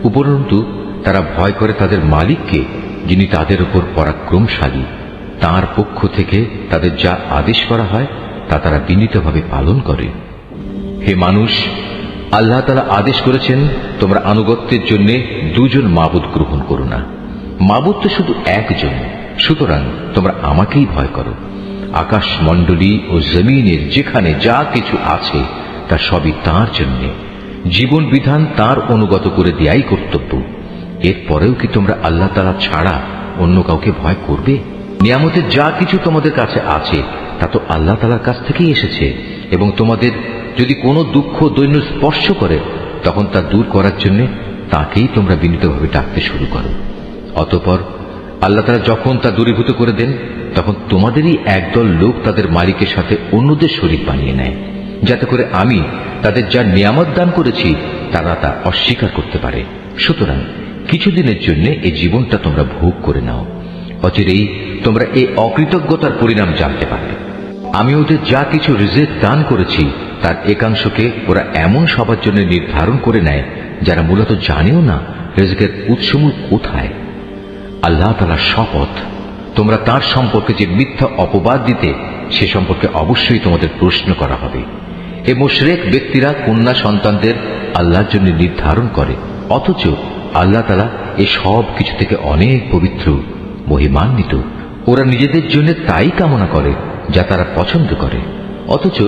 উপরন্তু তারা ভয় করে তাদের মালিককে, যিনি তাদের উপর পরাক্রমশালী। তাঁর পক্ষ থেকে তাদের যা আদেশ করা হয় তা তারা বিনীতভাবে পালন করে। হে মানুষ, আল্লাহ তাআলা আদেশ করেছেন তোমরা আনুগত্যের জন্য দুজন মাবুদ গ্রহণ করো না। মাবুদ তো শুধু একজন, সুতরাং তোমরা আমাকেই ভয় করো। আকাশ মণ্ডলী ও জমিনের যেখানে যা কিছু আছে তা সবই তাঁর জন্য। জীবন বিধান তাঁর অনুগত করে দেয়াই কর্তব্য। এরপরেও কি তোমরা আল্লাহ তাআলা ছাড়া অন্য কাউকে ভয় করবে? নিয়ামতের যা কিছু তোমাদের কাছে আছে তা তো আল্লাহ তাআলার কাছ থেকেই এসেছে, এবং তোমাদের যদি কোনো দুঃখ দৈন্য স্পর্শ করে তখন তা দূর করার জন্য তাকেই তোমরা বিনীতভাবে ডাকতে শুরু করো। অতঃপর আল্লাহ তাআলা যখন তা দূরীভূত করে দেন তখন তোমাদেরই একদল লোক তাদের মালিকের সাথে অন্যদের শরীক বানিয়ে নেয়, যাতে করে আমি তাদের যা নিয়ামত দান করেছি তারা তা অস্বীকার করতে পারে। সুতরাং কিছুদিনের জন্য এই জীবনটা তোমরা ভোগ করে নাও, অচিরেই তোমরা এই অকৃতজ্ঞতার পরিণাম জানতে পারবে। আমি ওদের যা কিছু রিজিক দান করেছি তার একাংশকে ওরা এমন সবার জন্য নির্ধারণ করে নেয় যারা মূলত জানেও না রিজিকের উৎসমূল কোথায়। আল্লাহ তাআলার শপথ, তোমরা তার সম্পর্কে যে মিথ্যা অপবাদ দিতে সে সম্পর্কে অবশ্যই তোমাদের প্রশ্ন করা হবে। এ মুশরিক ব্যক্তিরা কন্যা সন্তানদের আল্লাহর জন্য নির্ধারণ করে, অথচ আল্লাহ তাআলা এ সব কিছু থেকে অনেক পবিত্র, মহিমান্বিত। ওরা নিজেদের জন্য তাই কামনা করে যা তারা পছন্দ করে, অথচ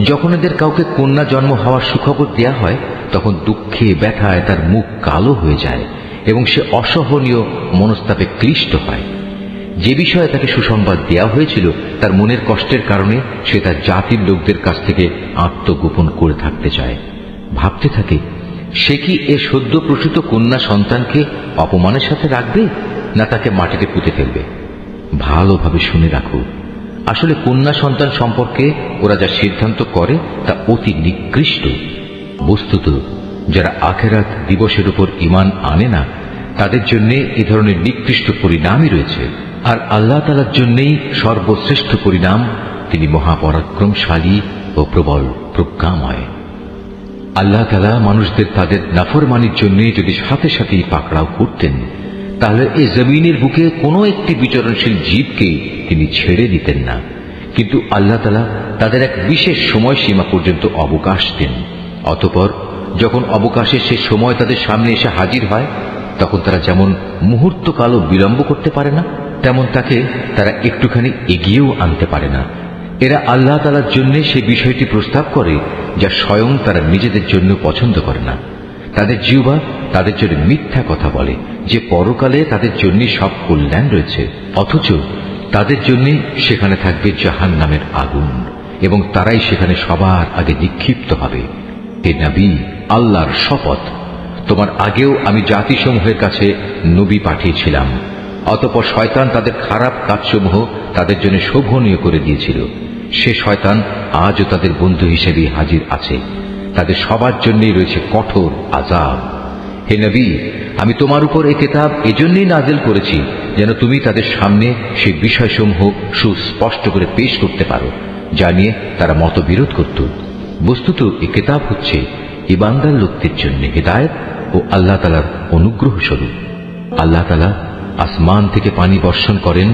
যখন এদের কাউকে কন্যা জন্ম হওয়ার সুখবর দেয়া হয় তখন দুঃখে ব্যথায় তার মুখ কালো হয়ে যায় এবং সে অসহনীয় মনস্তাপে ক্লিষ্ট হয়। যে বিষয়ে তাকে সুসংবাদ দেওয়া হয়েছিল তার মনের কষ্টের কারণে সে তার জাতির লোকদের কাছ থেকে আত্মগোপন করে থাকতে চায়। ভাবতে থাকে, সে কি এ সদ্য প্রসূত কন্যা সন্তানকে অপমানের সাথে রাখবে না তাকে মাটিতে পুঁতে ফেলবে। ভালোভাবে শুনে রাখো, আসলে কন্যা সন্তান সম্পর্কে ওরা যা সিদ্ধান্ত করে তা অতি নিকৃষ্ট। বস্তুত যারা আখিরাত দিবসের উপর ঈমান আনে না তাদের জন্য এ ধরনের নিকৃষ্ট পরিণামই রয়েছে। আর আল্লাহ তাআলার জন্যই সর্বশ্রেষ্ঠ পরিণাম, তিনি মহাপরাক্রমশালী ও প্রবল প্রজ্ঞাময়। আল্লাহ তাআলা মানুষদের তাদের নাফরমানির জন্য যদি সাথে সাথেই পাকড়াও করতেন তাহলে এই জমিনের বুকে কোনো একটি বিচরণশীল জীবকে তিনি ছেড়ে দিতেন না, কিন্তু আল্লাহ তাআলা তাদের এক বিশেষ সময়সীমা পর্যন্ত অবকাশ দেন। অতঃপর যখন অবকাশের সে সময় তাদের সামনে এসে হাজির হয় তখন তারা যেমন মুহূর্তকালও বিলম্ব করতে পারে না, তেমন তাকে তারা একটুখানি এগিয়েও আনতে পারে না। এরা আল্লাহ তাআলার জন্য সে বিষয়টি প্রস্তাব করে যা স্বয়ং তারা নিজেদের জন্য পছন্দ করে না। তাদের জিহ্বা তাদের জন্য মিথ্যা কথা বলে যে পরকালে তাদের জন্য সব কল্যাণ রয়েছে, অথচ তাদের জন্য সেখানে থাকবে জাহান্নামের আগুন এবং তারাই সেখানে সবার আগে নিক্ষিপ্ত হবে। হে নবী, আল্লাহর শপথ, তোমার আগেও আমি জাতিসমূহের কাছে নবী পাঠিয়েছিলাম, অতঃপর শয়তান তাদের খারাপ কাজসমূহ তাদের জন্য শোভনীয় করে দিয়েছিল। সে শয়তান আজও তাদের বন্ধু হিসেবে হাজির আছে। তাদের সবার জন্যই রয়েছে কঠোর আযাব। হে নবী, আমি তোমার উপর এই কিতাব এজন্যই নাযিল করেছি যেন তুমি তাদের সামনে সেই বিষয়সমূহ সুস্পষ্ট করে পেশ করতে পারো যা নিয়ে তারা মতবিরোধ করত। বস্তুত এই কিতাব হচ্ছে ঈমানদার লোকদের জন্য হিদায়াত ও আল্লাহ তাআলার অনুগ্রহ স্বরূপ। আল্লাহ তাআলা আসমান থেকে পানি বর্ষণ করেন,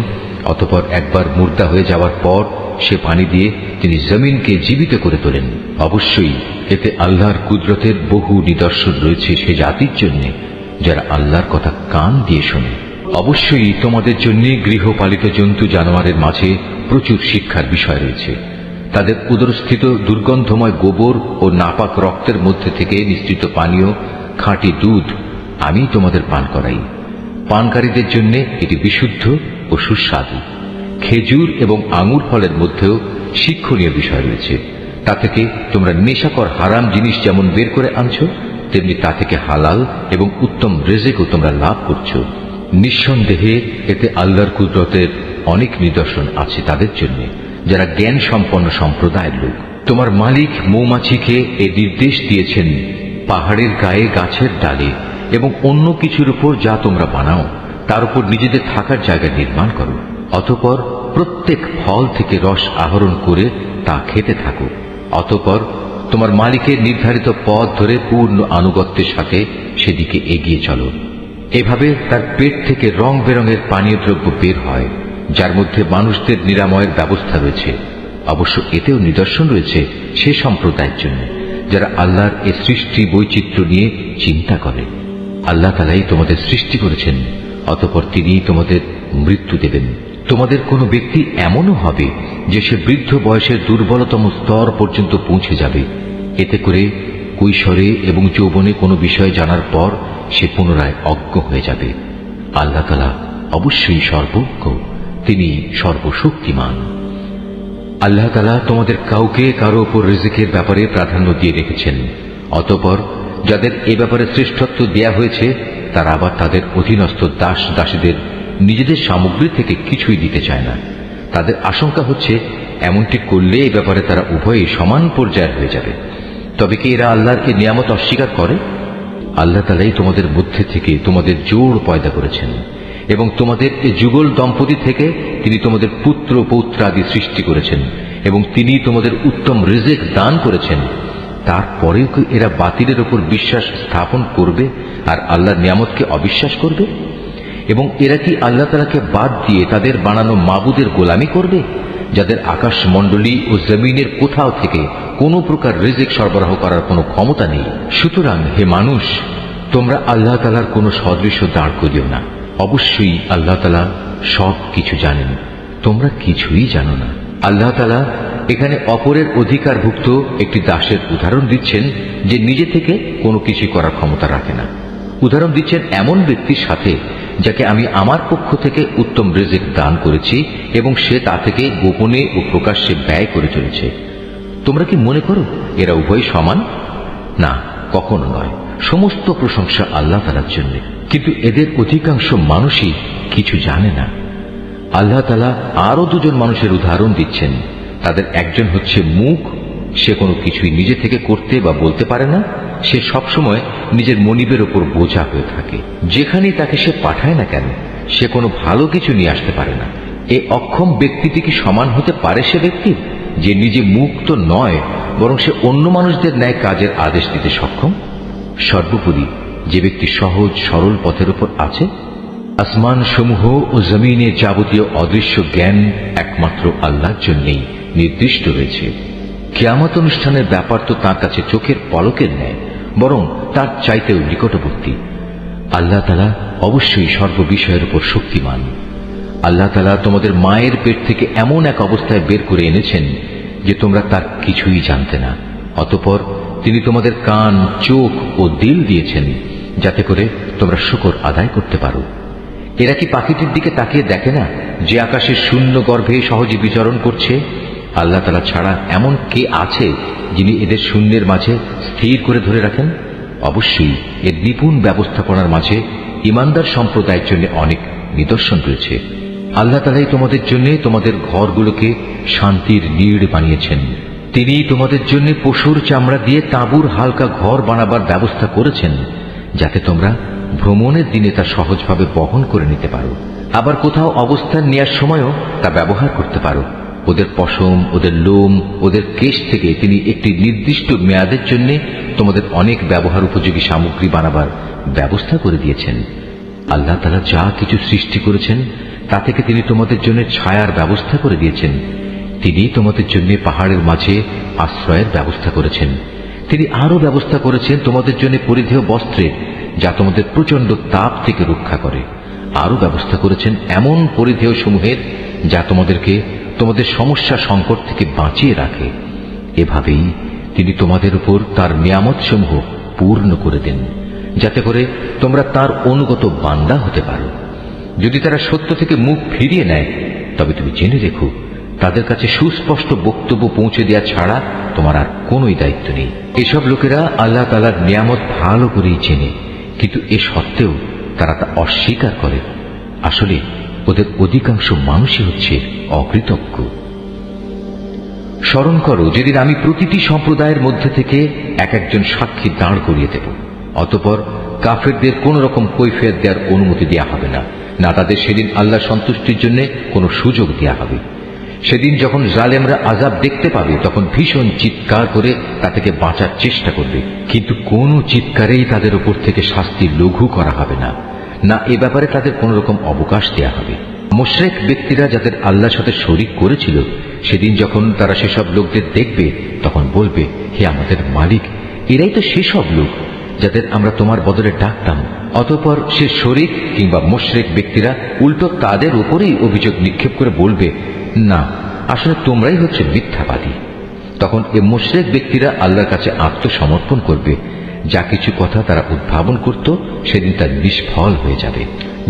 অতঃপর একবার মুর্দা হয়ে যাওয়ার পর সে পানি দিয়ে তিনি জমিনকে জীবিত করে তোলেন। অবশ্যই এতে আল্লাহর কুদরতের বহু নিদর্শন রয়েছে সে জাতির জন্য যারা আল্লাহর কথা কান দিয়ে শোনে। অবশ্যই তোমাদের জন্য গৃহপালিত জন্তু জানোয়ারের মাঝে প্রচুর শিক্ষার বিষয় রয়েছে। তাদের উদরস্থিত দুর্গন্ধময় গোবর ও নাপাক রক্তের মধ্যে থেকে নিঃসৃত পানীয় খাঁটি দুধ আমি তোমাদের পান করাই। পানকারীদের জন্য এটি বিশুদ্ধ ও সুস্বাদু। খেজুর এবং আঙুর ফলের মধ্যেও শিক্ষণীয় বিষয় রয়েছে। তা থেকে তোমরা নেশাকর হারাম জিনিস যেমন বের করে আনছো, তেমনি তা থেকে হালাল এবং উত্তম রিজিকও তোমরা লাভ করছো। নিঃসন্দেহে এতে আল্লাহর কুদরতের অনেক নিদর্শন আছে তাদের জন্য যারা জ্ঞান সম্পন্ন সম্প্রদায়ের লোক। তোমার মালিক মৌমাছিকে এ নির্দেশ দিয়েছেন, পাহাড়ের গায়ে গাছের ডালে এবং অন্য কিছুর উপর যা তোমরা বানাও তার উপর নিজেদের থাকার জায়গা নির্মাণ করো, অতঃপর প্রত্যেক ফল থেকে রস আহরণ করে তা খেতে থাকো। অতঃপর তোমার মালিকের নির্ধারিত পথ ধরে পূর্ণ আনুগত্যের সাথে সেদিকে এগিয়ে চলো। এভাবে তার পেট থেকে রং বেরঙের পানীয় দ্রব্য বের হয় যার মধ্যে মানুষদের নিরাময়ের ব্যবস্থা রয়েছে। অবশ্য এতেও নিদর্শন রয়েছে সে সম্প্রদায়ের জন্য যারা আল্লাহর এ সৃষ্টি বৈচিত্র্য নিয়ে চিন্তা করে। আল্লাহ তাআলাই তোমাদের সৃষ্টি করেছেন, অতঃপর তিনি তোমাদের মৃত্যু দেবেন। তোমাদের কোনো ব্যক্তি এমনও হবে যে সে বৃদ্ধ বয়সের দুর্বলতম স্তর পর্যন্ত পৌঁছে যাবে। এতে করে কৈশোরে এবং যৌবনে কোনো বিষয় জানার পর সে পুনরায় অজ্ঞ হয়ে যাবে। আল্লাহ তাআলা অবশ্যই সর্বজ্ঞ, তিনি সর্বশক্তিমান। আল্লাহ তাআলা তোমাদের কাউকে কারো উপর রিজিকের ব্যাপারে প্রাধান্য দিয়ে রেখেছেন। অতঃপর যাদের এ ব্যাপারে শ্রেষ্ঠত্ব দেয়া হয়েছে তারা আবার তাদের অধীনস্থ দাস দাসীদের নিজেদের সামগ্রী থেকে কিছুই দিতে চায় না। তাদের আশঙ্কা হচ্ছে এমনটি করলে এই ব্যাপারে তারা উভয়ই সমান পর্যায়ের হয়ে যাবে। তবে কি এরা আল্লাহর এই নিয়ামত অস্বীকার করে? আল্লাহ তাআলাই তোমাদের মধ্যে থেকে তোমাদের জোড় পয়দা করেছেন এবং তোমাদের এই যুগল দম্পতি থেকে তিনি তোমাদের পুত্র পৌত্রাদি সৃষ্টি করেছেন এবং তিনি তোমাদের উত্তম রিজিক দান করেছেন। তারপরেও কি এরা বাতিলের উপর বিশ্বাস স্থাপন করবে আর আল্লাহর নিয়ামতকে অবিশ্বাস করবে? এবং এরা কি আল্লাহ তাআলাকে বাদ দিয়ে তাদের বানানো মাবুদের গোলামি করবে, যাদের আকাশমণ্ডলী ও জমিনের কোথাও থেকে কোনো প্রকার রিজিক সরবরাহ করার কোনো ক্ষমতা নেই? সুতরাং হে মানুষ, তোমরা আল্লাহ তাআলার কোনো সদৃশ্য দাঁড় করিও না। অবশ্যই আল্লাহ তাআলা সব কিছু জানেন, তোমরা কিছুই জানো না। আল্লাহ তাআলা এখানে অপরের অধিকারভুক্ত একটি দাসের উদাহরণ দিচ্ছেন যে নিজে থেকে কোনো কিছু করার ক্ষমতা রাখে না। উদাহরণ দিচ্ছেন এমন ব্যক্তির সাথে যাকে আমি আমার পক্ষ থেকে উত্তম রিজিক দান করেছি এবং সে তা থেকে গোপনে ও প্রকাশ্যে ব্যয় করে চলেছে। তোমরা কি মনে করো এরা উভয় সমান? না, কখনো নয়। সমস্ত প্রশংসা আল্লাহ তাআলার জন্য, কিন্তু এদের অধিকাংশ মানুষই কিছু জানে না। আল্লাহ তাআলা আরো দুজন মানুষের উদাহরণ দিচ্ছেন। তাদের একজন হচ্ছে মূক, সে কোনো কিছুই নিজে থেকে করতে বা বলতে পারে না। সে সবসময় নিজের মনিবের ওপর বোঝা হয়ে থাকে। যেখানেই তাকে সে পাঠায় না কেন সে কোনো ভালো কিছু নিয়ে আসতে পারে না। এই অক্ষম ব্যক্তিটি কি সমান হতে পারে সে ব্যক্তির যে নিজে মুক্ত নয়, বরং সে অন্য মানুষদের ন্যায় কাজের আদেশ দিতে সক্ষম? সর্বোপরি যে ব্যক্তি সহজ সরল পথের উপর আছে। আসমান সমূহ ও জমিনের যাবতীয় অদৃশ্য জ্ঞান একমাত্র আল্লাহর জন্যই নির্দিষ্ট রয়েছে। কিয়ামত অনুষ্ঠানের ব্যাপার তো তার কাছে চোখের পলকের ন্যায়, বরং তার চাইতেও নিকটবর্তী। আল্লাহ তাআলা অবশ্যই সর্ববিষয়ের উপর শক্তিমান। আল্লাহ তাআলা তোমাদের মায়ের পেট থেকে এমন এক অবস্থায় বের করে এনেছেন যে তোমরা তার কিছুই জানতে না। অতঃপর তিনি তোমাদের কান, চোখ ও দিল দিয়েছেন যাতে করে তোমরা শুকর আদায় করতে পারো। এরা কি পাখিটির দিকে তাকিয়ে দেখে না যে আকাশের শূন্য গর্ভে সহজে বিচরণ করছে? আল্লাহ তাআলা ছাড়া এমন কে আছে যিনি এদের শূন্যের মাঝে স্থির করে ধরে রাখেন? অবশ্যই এর নিপুণ ব্যবস্থাপনার মাঝে ইমানদার সম্প্রদায়ের জন্য অনেক নিদর্শন রয়েছে। আল্লাহ তাআলাই তোমাদের জন্য তোমাদের ঘরগুলোকে শান্তির নীড় বানিয়েছেন। তিনি তোমাদের জন্য পশুর চামড়া দিয়ে তাঁবুর হালকা ঘর বানাবার ব্যবস্থা করেছেন যাতে তোমরা ভ্রমণের দিনে তা সহজভাবে বহন করে নিতে পারো, আবার কোথাও অবস্থান নেওয়ার সময়ও তা ব্যবহার করতে পারো। ওদের পশম, ওদের লোম, ওদের কেশ থেকে তিনি একটি নির্দিষ্ট মেয়াদের জন্য তোমাদের অনেক ব্যবহার উপযোগী সামগ্রী বানাবার ব্যবস্থা করে দিয়েছেন। আল্লাহ তাআলা যা কিছু সৃষ্টি করেছেন তা থেকে তিনি তোমাদের জন্য ছায়ার ব্যবস্থা করে দিয়েছেন। তিনি তোমাদের জন্য পাহাড়ের মাঝে আশ্রয়ের ব্যবস্থা করেছেন। তিনি আরো ব্যবস্থা করেছেন তোমাদের জন্য পরিধেয় বস্ত্রের, যা তোমাদের প্রচন্ড তাপ থেকে রক্ষা করে। আরো ব্যবস্থা করেছেন এমন পরিধেয় সমূহের যা তোমাদেরকে তোমাদের সমস্যা সংকট থেকে বাঁচিয়ে রাখে। এভাবেই তিনি তোমাদের উপর তার নিয়ামত সমূহ পূর্ণ করে দেন যাতে করে তোমরা তার অনুগত বান্দা হতে পারো। যদি তারা সত্য থেকে মুখ ফিরিয়ে নেয় তবে তুমি জেনে রেখো তাদের কাছে সুস্পষ্ট বক্তব্য পৌঁছে দেওয়া ছাড়া তোমার আর কোনোই দায়িত্ব নেই। এসব লোকেরা আল্লাহ তাআলার নিয়ামত ভালো করেই চেনে, কিন্তু এ সত্ত্বেও তারা তা অস্বীকার করে। আসলে ওদের অধিকাংশ মানুষই হচ্ছে অকৃতজ্ঞ। স্মরণ করো যেদিন আমি প্রতিটি সম্প্রদায়ের মধ্যে থেকে এক একজন সাক্ষী দাঁড় করিয়ে দেব। অতঃপর কাফেরদের কোন রকম কৈফিয়ত দেওয়ার অনুমতি দেওয়া হবে না, না তাদের সেদিন আল্লাহ সন্তুষ্টির জন্য কোনো সুযোগ দেওয়া হবে। সেদিন যখন জালেমরা আযাব দেখতে পাবে তখন ভীষণ চিৎকার করে তা থেকে বাঁচার চেষ্টা করবে, কিন্তু কোনো চিৎকারেই তাদের উপর থেকে শাস্তি লঘু করা হবে না, না এ ব্যাপারে তাদের কোন রকম অবকাশ দেয়া হবে। মুশরিক ব্যক্তিরা যাদের আল্লাহর সাথে শরীক করেছিল সেদিন যখন তারা সেসব লোকদের দেখবে তখন বলবে, হে আমাদের মালিক, এরাই তো সেসব লোক যাদের আমরা তোমার বদলে ডাকতাম। অতঃপর সে শরীক কিংবা মুশরিক ব্যক্তিরা উল্টো তাদের উপরেই অভিযোগ নিক্ষেপ করে বলবে, না আসলে তোমরাই হচ্ছে মিথ্যাবাদী। তখন এ মুশরিক ব্যক্তিরা আল্লাহর কাছে আত্মসমর্পণ করবে, যা কিছু কথা তারা উদ্ভাবন করত সেদিন তা নিষ্ফল হয়ে যাবে।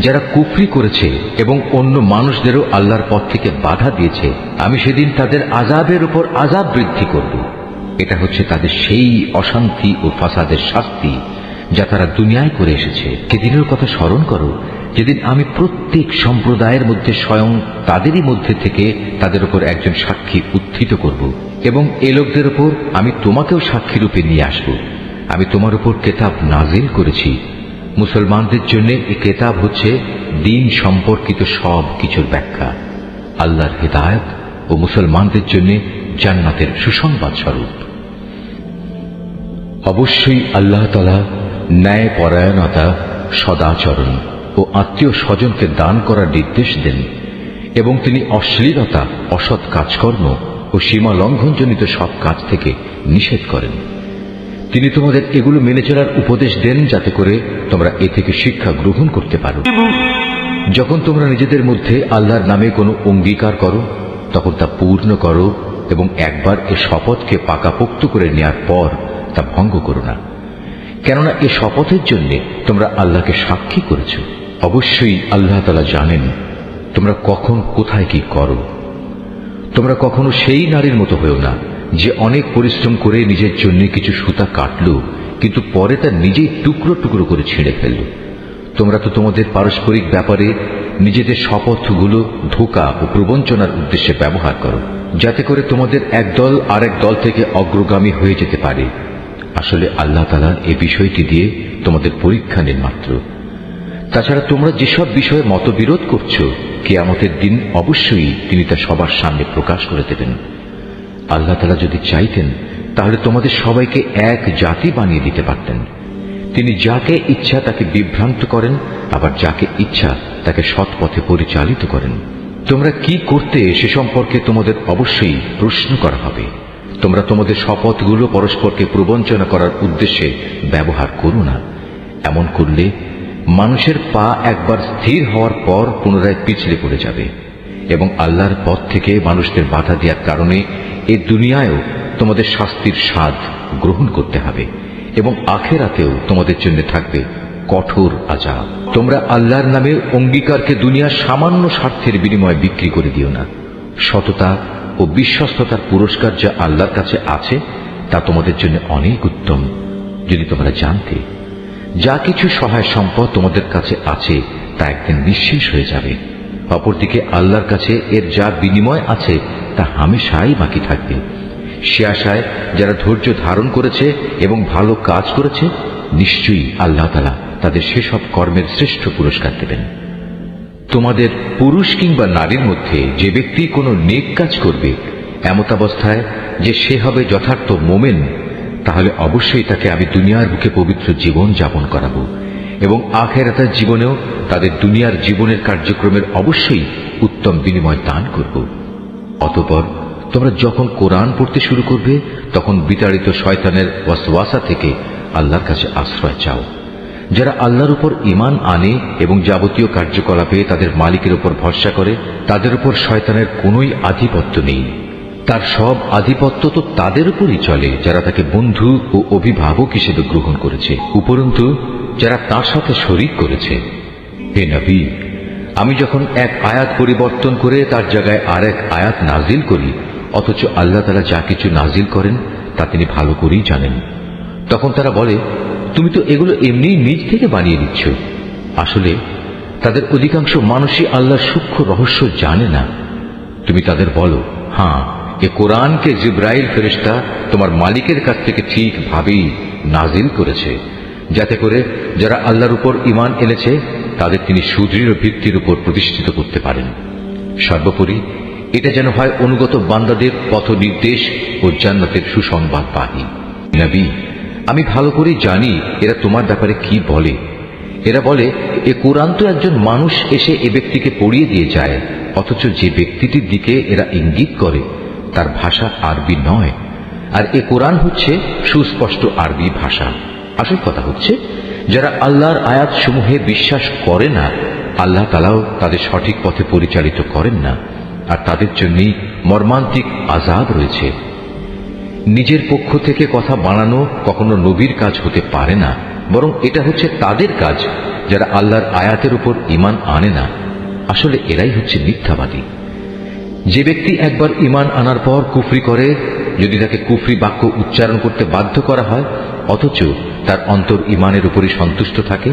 যারা কুফরি করেছে এবং অন্য মানুষদেরও আল্লাহর পথ থেকে বাধা দিয়েছে, আমি সেদিন তাদের আযাবের উপর আযাব বৃদ্ধি করব। এটা হচ্ছে তাদের সেই অশান্তি ও ফাসাদের শাস্তি যা তারা দুনিয়ায় করে এসেছে। সেদিনের কথা স্মরণ করো যেদিন আমি প্রত্যেক সম্প্রদায়ের মধ্যে স্বয়ং তাদেরই মধ্যে থেকে তাদের উপর একজন সাক্ষী উত্থিত করব এবং এ লোকদের উপর আমি তোমাকেও সাক্ষী রূপে নিয়ে আসব। আমি তোমার উপর কেতাব নাজিল করেছি। মুসলমানদের জন্য এই কেতাব হচ্ছে দ্বীন সম্পর্কিত সব কিছুর ব্যাখ্যা, আল্লাহর হিদায়াত ও মুসলমানদের জন্য জান্নাতের সুসংবাদ স্বরূপ। অবশ্যই আল্লাহ তাআলা ন্যায় পরায়ণতা, সদাচরণ ও আত্মীয় স্বজনকে দান করার নির্দেশ দেন এবং তিনি অশ্লীলতা, অসৎ কাজকর্ম ও সীমা লঙ্ঘনজনিত সব কাজ থেকে নিষেধ করেন। তিনি তোমাদের এগুলো মেনে চলার উপদেশ দেন যাতে করে তোমরা এ থেকে শিক্ষা গ্রহণ করতে পারো। যখন তোমরা নিজেদের মধ্যে আল্লাহর নামে কোনো অঙ্গীকার করো তখন তা পূর্ণ করো এবং একবার এ শপথকে পাকাপোক্ত করে নেয়ার পর তা ভঙ্গ করো না, কেননা এ শপথের জন্য তোমরা আল্লাহকে সাক্ষী করেছ। অবশ্যই আল্লাহ তাআলা জানেন তোমরা কখন কোথায় কি করো। তোমরা কখনো সেই নারীর মতো হয়েও না যে অনেক পরিশ্রম করে নিজের জন্য কিছু সুতা কাটল কিন্তু পরে তা নিজেই টুকরো টুকরো করে ছিঁড়ে ফেলল। তোমরা তো তোমাদের পারস্পরিক ব্যাপারে নিজেদের শপথগুলো ধোঁকা ও প্রবঞ্চনার উদ্দেশ্যে ব্যবহার করো যাতে করে তোমাদের একদল আরেক দল থেকে অগ্রগামী হয়ে যেতে পারে। আসলে আল্লাহ তাআলা এই বিষয়টি দিয়ে তোমাদের পরীক্ষা নেন মাত্র। তাছাড়া তোমরা যেসব বিষয়ে মতবিরোধ করছো, কিয়ামতের দিন অবশ্যই তিনি তা সবার সামনে প্রকাশ করে দেবেন। আল্লাহ তাআলা যদি চাইতেন তাহলে তোমাদের সবাইকে এক জাতি বানিয়ে দিতে পারতেন। তিনি যাকে ইচ্ছা তাকে বিভ্রান্ত করেন, আবার যাকে ইচ্ছা তাকে সৎ পথে পরিচালিত করেন। তোমরা কি করতে সে সম্পর্কে তোমাদের অবশ্যই প্রশ্ন করা হবে। তোমরা তোমাদের শপথগুলো পরস্পরকে প্রবঞ্চনা করার উদ্দেশ্যে ব্যবহার করো না। এমন করলে মানুষের পা একবার স্থির হওয়ার পর পুনরায় পিছলে পড়ে যাবে এবং আল্লাহর পথ থেকে মানুষদের বাধা দেওয়ার কারণে এ দুনিয়ায়ও তোমাদের শাস্তির স্বাদ গ্রহণ করতে হবে এবং আখিরাতেও তোমাদের জন্য থাকবে কঠোর আযাব। তোমরা আল্লাহর নামে অঙ্গীকারকে দুনিয়ার সামান্য স্বার্থের বিনিময়ে বিক্রি করে দিও না। সততা ও বিশ্বস্ততার পুরস্কার যা আল্লাহর কাছে আছে তা তোমাদের জন্য অনেক উত্তম। যদি তোমরা জানতে যা কিছু সহায় সম্পদ তোমাদের কাছে আছে তা একদিন নিঃশেষ হয়ে যাবে, অপরদিকে আল্লাহর কাছে এর যা বিনিময় আছে তা হামেশাই বাকি থাকবে। সে আশায় যারা ধৈর্য ধারণ করেছে এবং ভালো কাজ করেছে, নিশ্চয়ই আল্লাহ তাআলা তাদের সেসব কর্মের শ্রেষ্ঠ পুরস্কার দেবেন। তোমাদের পুরুষ কিংবা নারীর মধ্যে যে ব্যক্তি কোনো নেক কাজ করবে এমতাবস্থায় যে সে হবে যথার্থ মোমেন, তাহলে অবশ্যই তাকে আমি দুনিয়ার বুকে পবিত্র জীবন যাপন করাবো এবং আখিরাতের জীবনেও তাদের দুনিয়ার জীবনের কার্যক্রমের অবশ্যই উত্তম বিনিময় দান করব। অতঃপর তোমরা যখন কোরআন পড়তে শুরু করবে তখন বিতাড়িত শয়তানের ওয়াসওয়াসা থেকে আল্লাহর কাছে আশ্রয় চাও। যারা আল্লাহর উপর ঈমান আনে এবং যাবতীয় কার্যকলাপে তাদের মালিকের উপর ভরসা করে, তাদের উপর শয়তানের কোনোই আধিপত্য নেই। তার সব আধিপত্য তো তাদের উপরই চলে যারা তাকে বন্ধু ও অভিভাবক হিসেবে গ্রহণ করেছে, উপরন্তু যারা তার সাথে শরীক করেছে। হে নবী, আমি যখন এক আয়াত পরিবর্তন করে তার জায়গায় আরেক আয়াত নাজিল করি, অথচ আল্লাহ তাআলা যা কিছু নাজিল করেন তা তিনি ভালো করেই জানেন, তখন তারা বলে তুমি তো এগুলো এমনি নিজ থেকে বানিয়ে দিচ্ছ। আসলে তাদের অধিকাংশ মানুষই আল্লাহর সূক্ষ্ম রহস্য জানে না। তুমি তাদের বলো, হ্যাঁ, এ কোরআনকে জিবরাইল ফেরেশতা তোমার মালিকের কাছ থেকে ঠিকভাবেই নাজিল করেছে, যাতে করে যারা আল্লাহর উপর ঈমান এনেছে তাদের তিনি সুদৃঢ় ভিত্তির উপর প্রতিষ্ঠিত করতে পারেন। সর্বোপরি এটা যেন হয় অনুগত বান্দাদের পথ নির্দেশ ও জান্নাতের সুসংবাদবাহী। নবী, আমি ভালো করেই জানি এরা তোমার ব্যাপারে কি বলে। এরা বলে এ কোরআন তো একজন মানুষ এসে এ ব্যক্তিকে পড়িয়ে দিয়ে যায়, অথচ যে ব্যক্তিটির দিকে এরা ইঙ্গিত করে তার ভাষা আরবি নয়, আর এ কোরআন হচ্ছে সুস্পষ্ট আরবি ভাষা। আসল কথা হচ্ছে যারা আল্লাহর আয়াত সমূহে বিশ্বাস করে না, আল্লাহ তাআলাও তাদের সঠিক পথে পরিচালিত করেন না, আর তাদের জন্যই মর্মান্তিক আযাব রয়েছে। নিজের পক্ষ থেকে কথা বানানো কখনো নবীর কাজ হতে পারে না, বরং এটা হচ্ছে তাদের কাজ যারা আল্লাহর আয়াতের উপর ঈমান আনে না। আসলে এরাই হচ্ছে মিথ্যাবাদী। যে ব্যক্তি একবার ঈমান আনার পর কুফরি করে, যদি তাকে কুফরি বাক্য উচ্চারণ করতে বাধ্য করা হয় অথচ তার অন্তর ঈমানের উপরই সন্তুষ্ট থাকে,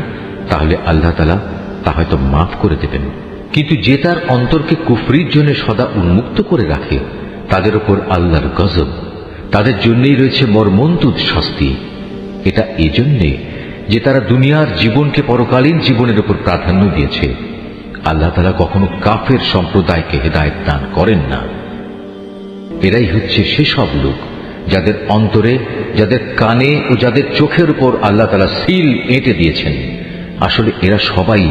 তাহলে আল্লাহ তাআলা তা হয়তো মাফ করে দেবেন। কিন্তু যে তার অন্তরকে কুফরির জন্য সদা উন্মুক্ত করে রাখে, তাদের উপর আল্লাহর গজব, তাদের জন্যই রয়েছে মর্মন্তুদ শাস্তি। এটা এজন্যে যে তারা দুনিয়ার জীবনকে পরকালীন জীবনের উপর প্রাধান্য দিয়েছে। আল্লাহ তাআলা কখনো কাফের সম্প্রদায়কে হেদায়েত দান করেন না। এরাই হচ্ছে সেসব লোক যাদের অন্তরে, যাদের কানে ও যাদের চোখের উপর আল্লাহ তাআলা সিল এঁটে দিয়েছেন। আসলে এরা সবাই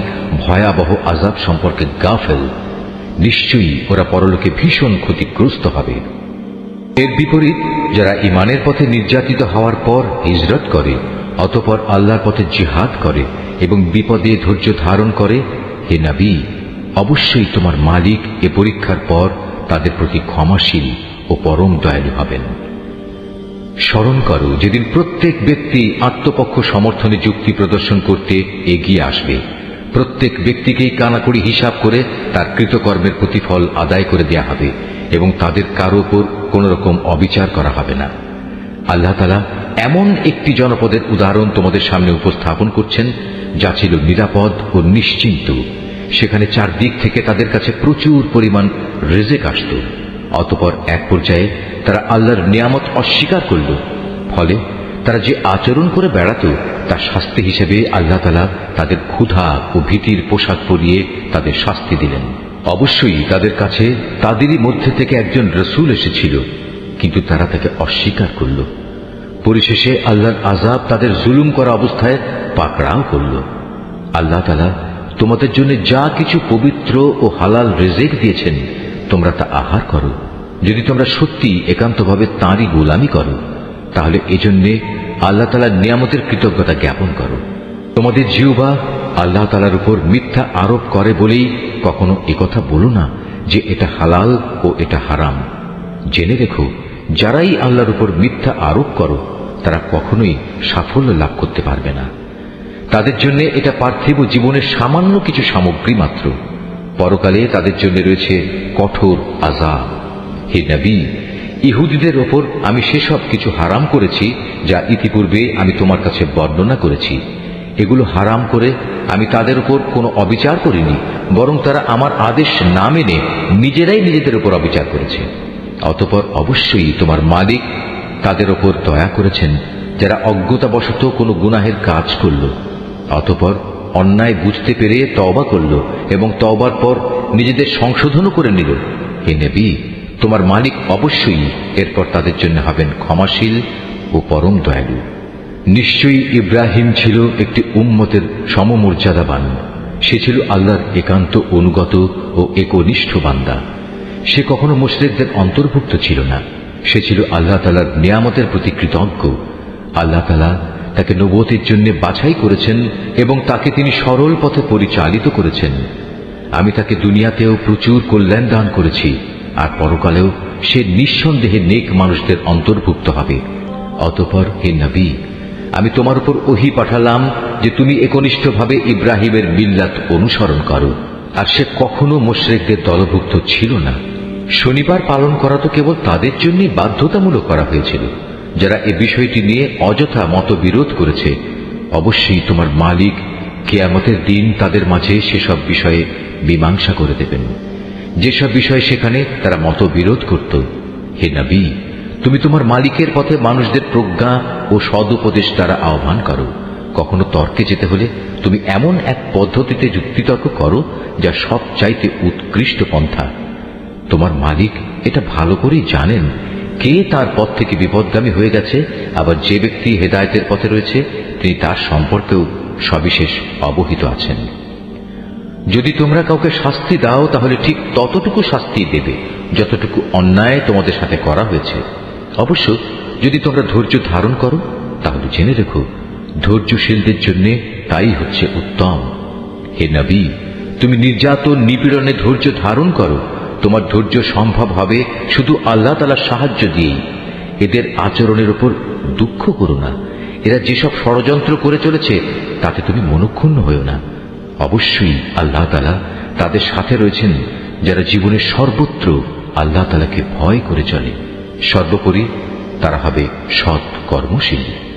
ভয়াবহ আযাব সম্পর্কে গাফেল। নিশ্চয়ই ওরা পরলোকে ভীষণ ক্ষতিগ্রস্ত হবে। এর বিপরীত যারা ঈমানের পথে নির্যাতিত হওয়ার পর হিজরত করে, অতঃপর আল্লাহর পথে জিহাদ করে এবং বিপদে ধৈর্য ধারণ করে, হে নবী, অবশ্যই তোমার মালিক এ পরীক্ষার পর তাদের প্রতি ক্ষমাশীল ও পরম দয়ালু হবেন। স্মরণ করো যেদিন প্রত্যেক ব্যক্তি আত্মপক্ষ সমর্থনে যুক্তি প্রদর্শন করতে এগিয়ে আসবে। প্রত্যেক ব্যক্তিকেই কানাকড়ি হিসাব করে তার কৃতকর্মের প্রতিফল আদায় করে দেয়া হবে এবং তাদের কারো উপর কোন রকম অবিচার করা হবে না। আল্লাহ তাআলা এমন একটি জনপদের উদাহরণ তোমাদের সামনে উপস্থাপন করছেন যা ছিল নিরাপদ ও নিশ্চিন্ত। সেখানে চারদিক থেকে তাদের কাছে প্রচুর পরিমাণ রিজিক আসত। অতঃপর এক পর্যায়ে তারা আল্লাহর নিয়ামত অস্বীকার করল। ফলে তারা যে আচরণ করে বেড়াত তার শাস্তি হিসেবে আল্লাহ তাআলা তাদের ক্ষুধা ও ভীতির পোশাক পরিয়ে তাদের শাস্তি দিলেন। অবশ্যই তাদের কাছে তাদেরই মধ্যে থেকে একজন রাসূল এসেছিল, কিন্তু তারা তাকে অস্বীকার করল। পরিশেষে আল্লাহর আযাব তাদের জুলুম করা অবস্থায় পাকড়াও করল। আল্লাহ তাআলা তোমাদের জন্য যা কিছু পবিত্র ও হালাল রিজিক দিয়েছেন তোমরা তা আহার করো। যদি তোমরা সত্যি একান্তভাবে তাঁরই গোলামি করো, তাহলে এজন্যে আল্লাহ তাআলার নিয়ামতের কৃতজ্ঞতা জ্ঞাপন করো। তোমাদের জিহ্বা আল্লাহ তাআলার উপর মিথ্যা আরোপ করে বলেই কখনো একথা বলো না যে এটা হালাল ও এটা হারাম। জেনে রেখো, যারাই আল্লাহর উপর মিথ্যা আরোপ করো তারা কখনোই সাফল্য লাভ করতে পারবে না। তাদের জন্য এটা পার্থিব জীবনের সামান্য কিছু সামগ্রী মাত্র। পরকালে তাদের জন্য রয়েছে কঠোর আযাব। হে নবী, ইহুদিদের ওপর আমি সেসব কিছু হারাম করেছি যা ইতিপূর্বে আমি তোমার কাছে বর্ণনা করেছি। এগুলো হারাম করে আমি তাদের উপর কোনো অবিচার করিনি, বরং তারা আমার আদেশ না মেনে নিজেরাই নিজেদের উপর অবিচার করেছে। অতঃপর অবশ্যই তোমার মালিক তাদের ওপর দয়া করেছেন যারা অজ্ঞতাবশত কোনো গুনাহের কাজ করল, অতঃপর অন্যায় বুঝতে পেরে তওবা করল এবং তওবার পর নিজেদের সংশোধনও করে নিল। হে নবী, তোমার মালিক অবশ্যই এরপর তাদের জন্য হবেন ক্ষমাশীল ও পরম দয়ালু। নিশ্চয়ই ইব্রাহিম ছিল একটি উম্মতের সমমর্যাদাবান। সে ছিল আল্লাহর একান্ত অনুগত ও একনিষ্ঠ বান্দা। সে কখনো মুশরিকদের অন্তর্ভুক্ত ছিল না। সে ছিল আল্লাহ তাআলার নিয়ামতের প্রতি কৃতজ্ঞ। আল্লাহ তাআলা তাকে নবুয়তের জন্য বাছাই করেছেন এবং তাকে তিনি সরল পথে পরিচালিত করেছেন। আমি তাকে দুনিয়াতেও প্রচুর কল্যাণ দান করেছি, আর পরকালেও সে নিঃসন্দেহে নেক মানুষদের অন্তর্ভুক্ত হবে। অতঃপর হে নবী, আমি তোমার উপর ওহী পাঠালাম যে তুমি একনিষ্ঠভাবে ইব্রাহিমের মিল্লাত অনুসরণ করো, আর সে কখনো মুশরিকদের দলভুক্ত ছিল না। শনিবার পালন করা তো কেবল তাদের জন্যই বাধ্যতামূলক করা হয়েছিল যারা এ বিষয়টি নিয়ে অযথা মতবিরোধ করেছে। অবশ্যই তোমার মালিক কিয়ামতের দিন তাদের মাঝে সেসব বিষয়ে মীমাংসা করে দেবেন, যেসব বিষয়ে সেখানে তারা মতবিরোধ করত। হে নবী, তুমি তোমার মালিকের পথে মানুষদের প্রজ্ঞা ও সদুপদেশ দ্বারা আহ্বান করো। কখনো তর্কে যেতে হলে তুমি এমন এক পদ্ধতিতে যুক্তিতর্ক করো যা সবচাইতে উৎকৃষ্ট পন্থা। তোমার মালিক এটা ভালো করেই জানেন কে তার পথ থেকে বিপদগামী হয়ে গেছে, আবার যে ব্যক্তি হেদায়েতের পথে রয়েছে তিনি তার সম্পর্কেও সবিশেষ অবহিত আছেন। যদি তোমরা কাউকে শাস্তি দাও তাহলে ঠিক ততটুকু শাস্তি দেবে যতটুকু অন্যায় তোমাদের সাথে করা হয়েছে। অবশ্য যদি তোমরা ধৈর্য ধারণ করো তাহলে জেনে রেখো, ধৈর্যশীলদের জন্য তাই হচ্ছে উত্তম। হে নবী, তুমি নির্যাতন নিপীড়নে ধৈর্য ধারণ করো। তোমার ধৈর্য সম্ভব হবে শুধু আল্লাহ তাআলার সাহায্য দিয়েই। এদের আচরণের উপর দুঃখ করো না। এরা যেসব ষড়যন্ত্র করে চলেছে তাতে তুমি মনক্ষুণ্ণ হও না। অবশ্যই আল্লাহ তাআলা তাদের সাথে রয়েছেন যারা জীবনের সর্বত্র আল্লাহ তাআলাকে ভয় করে চলে। সর্বোপরি তারা হবে সৎ কর্মশীল।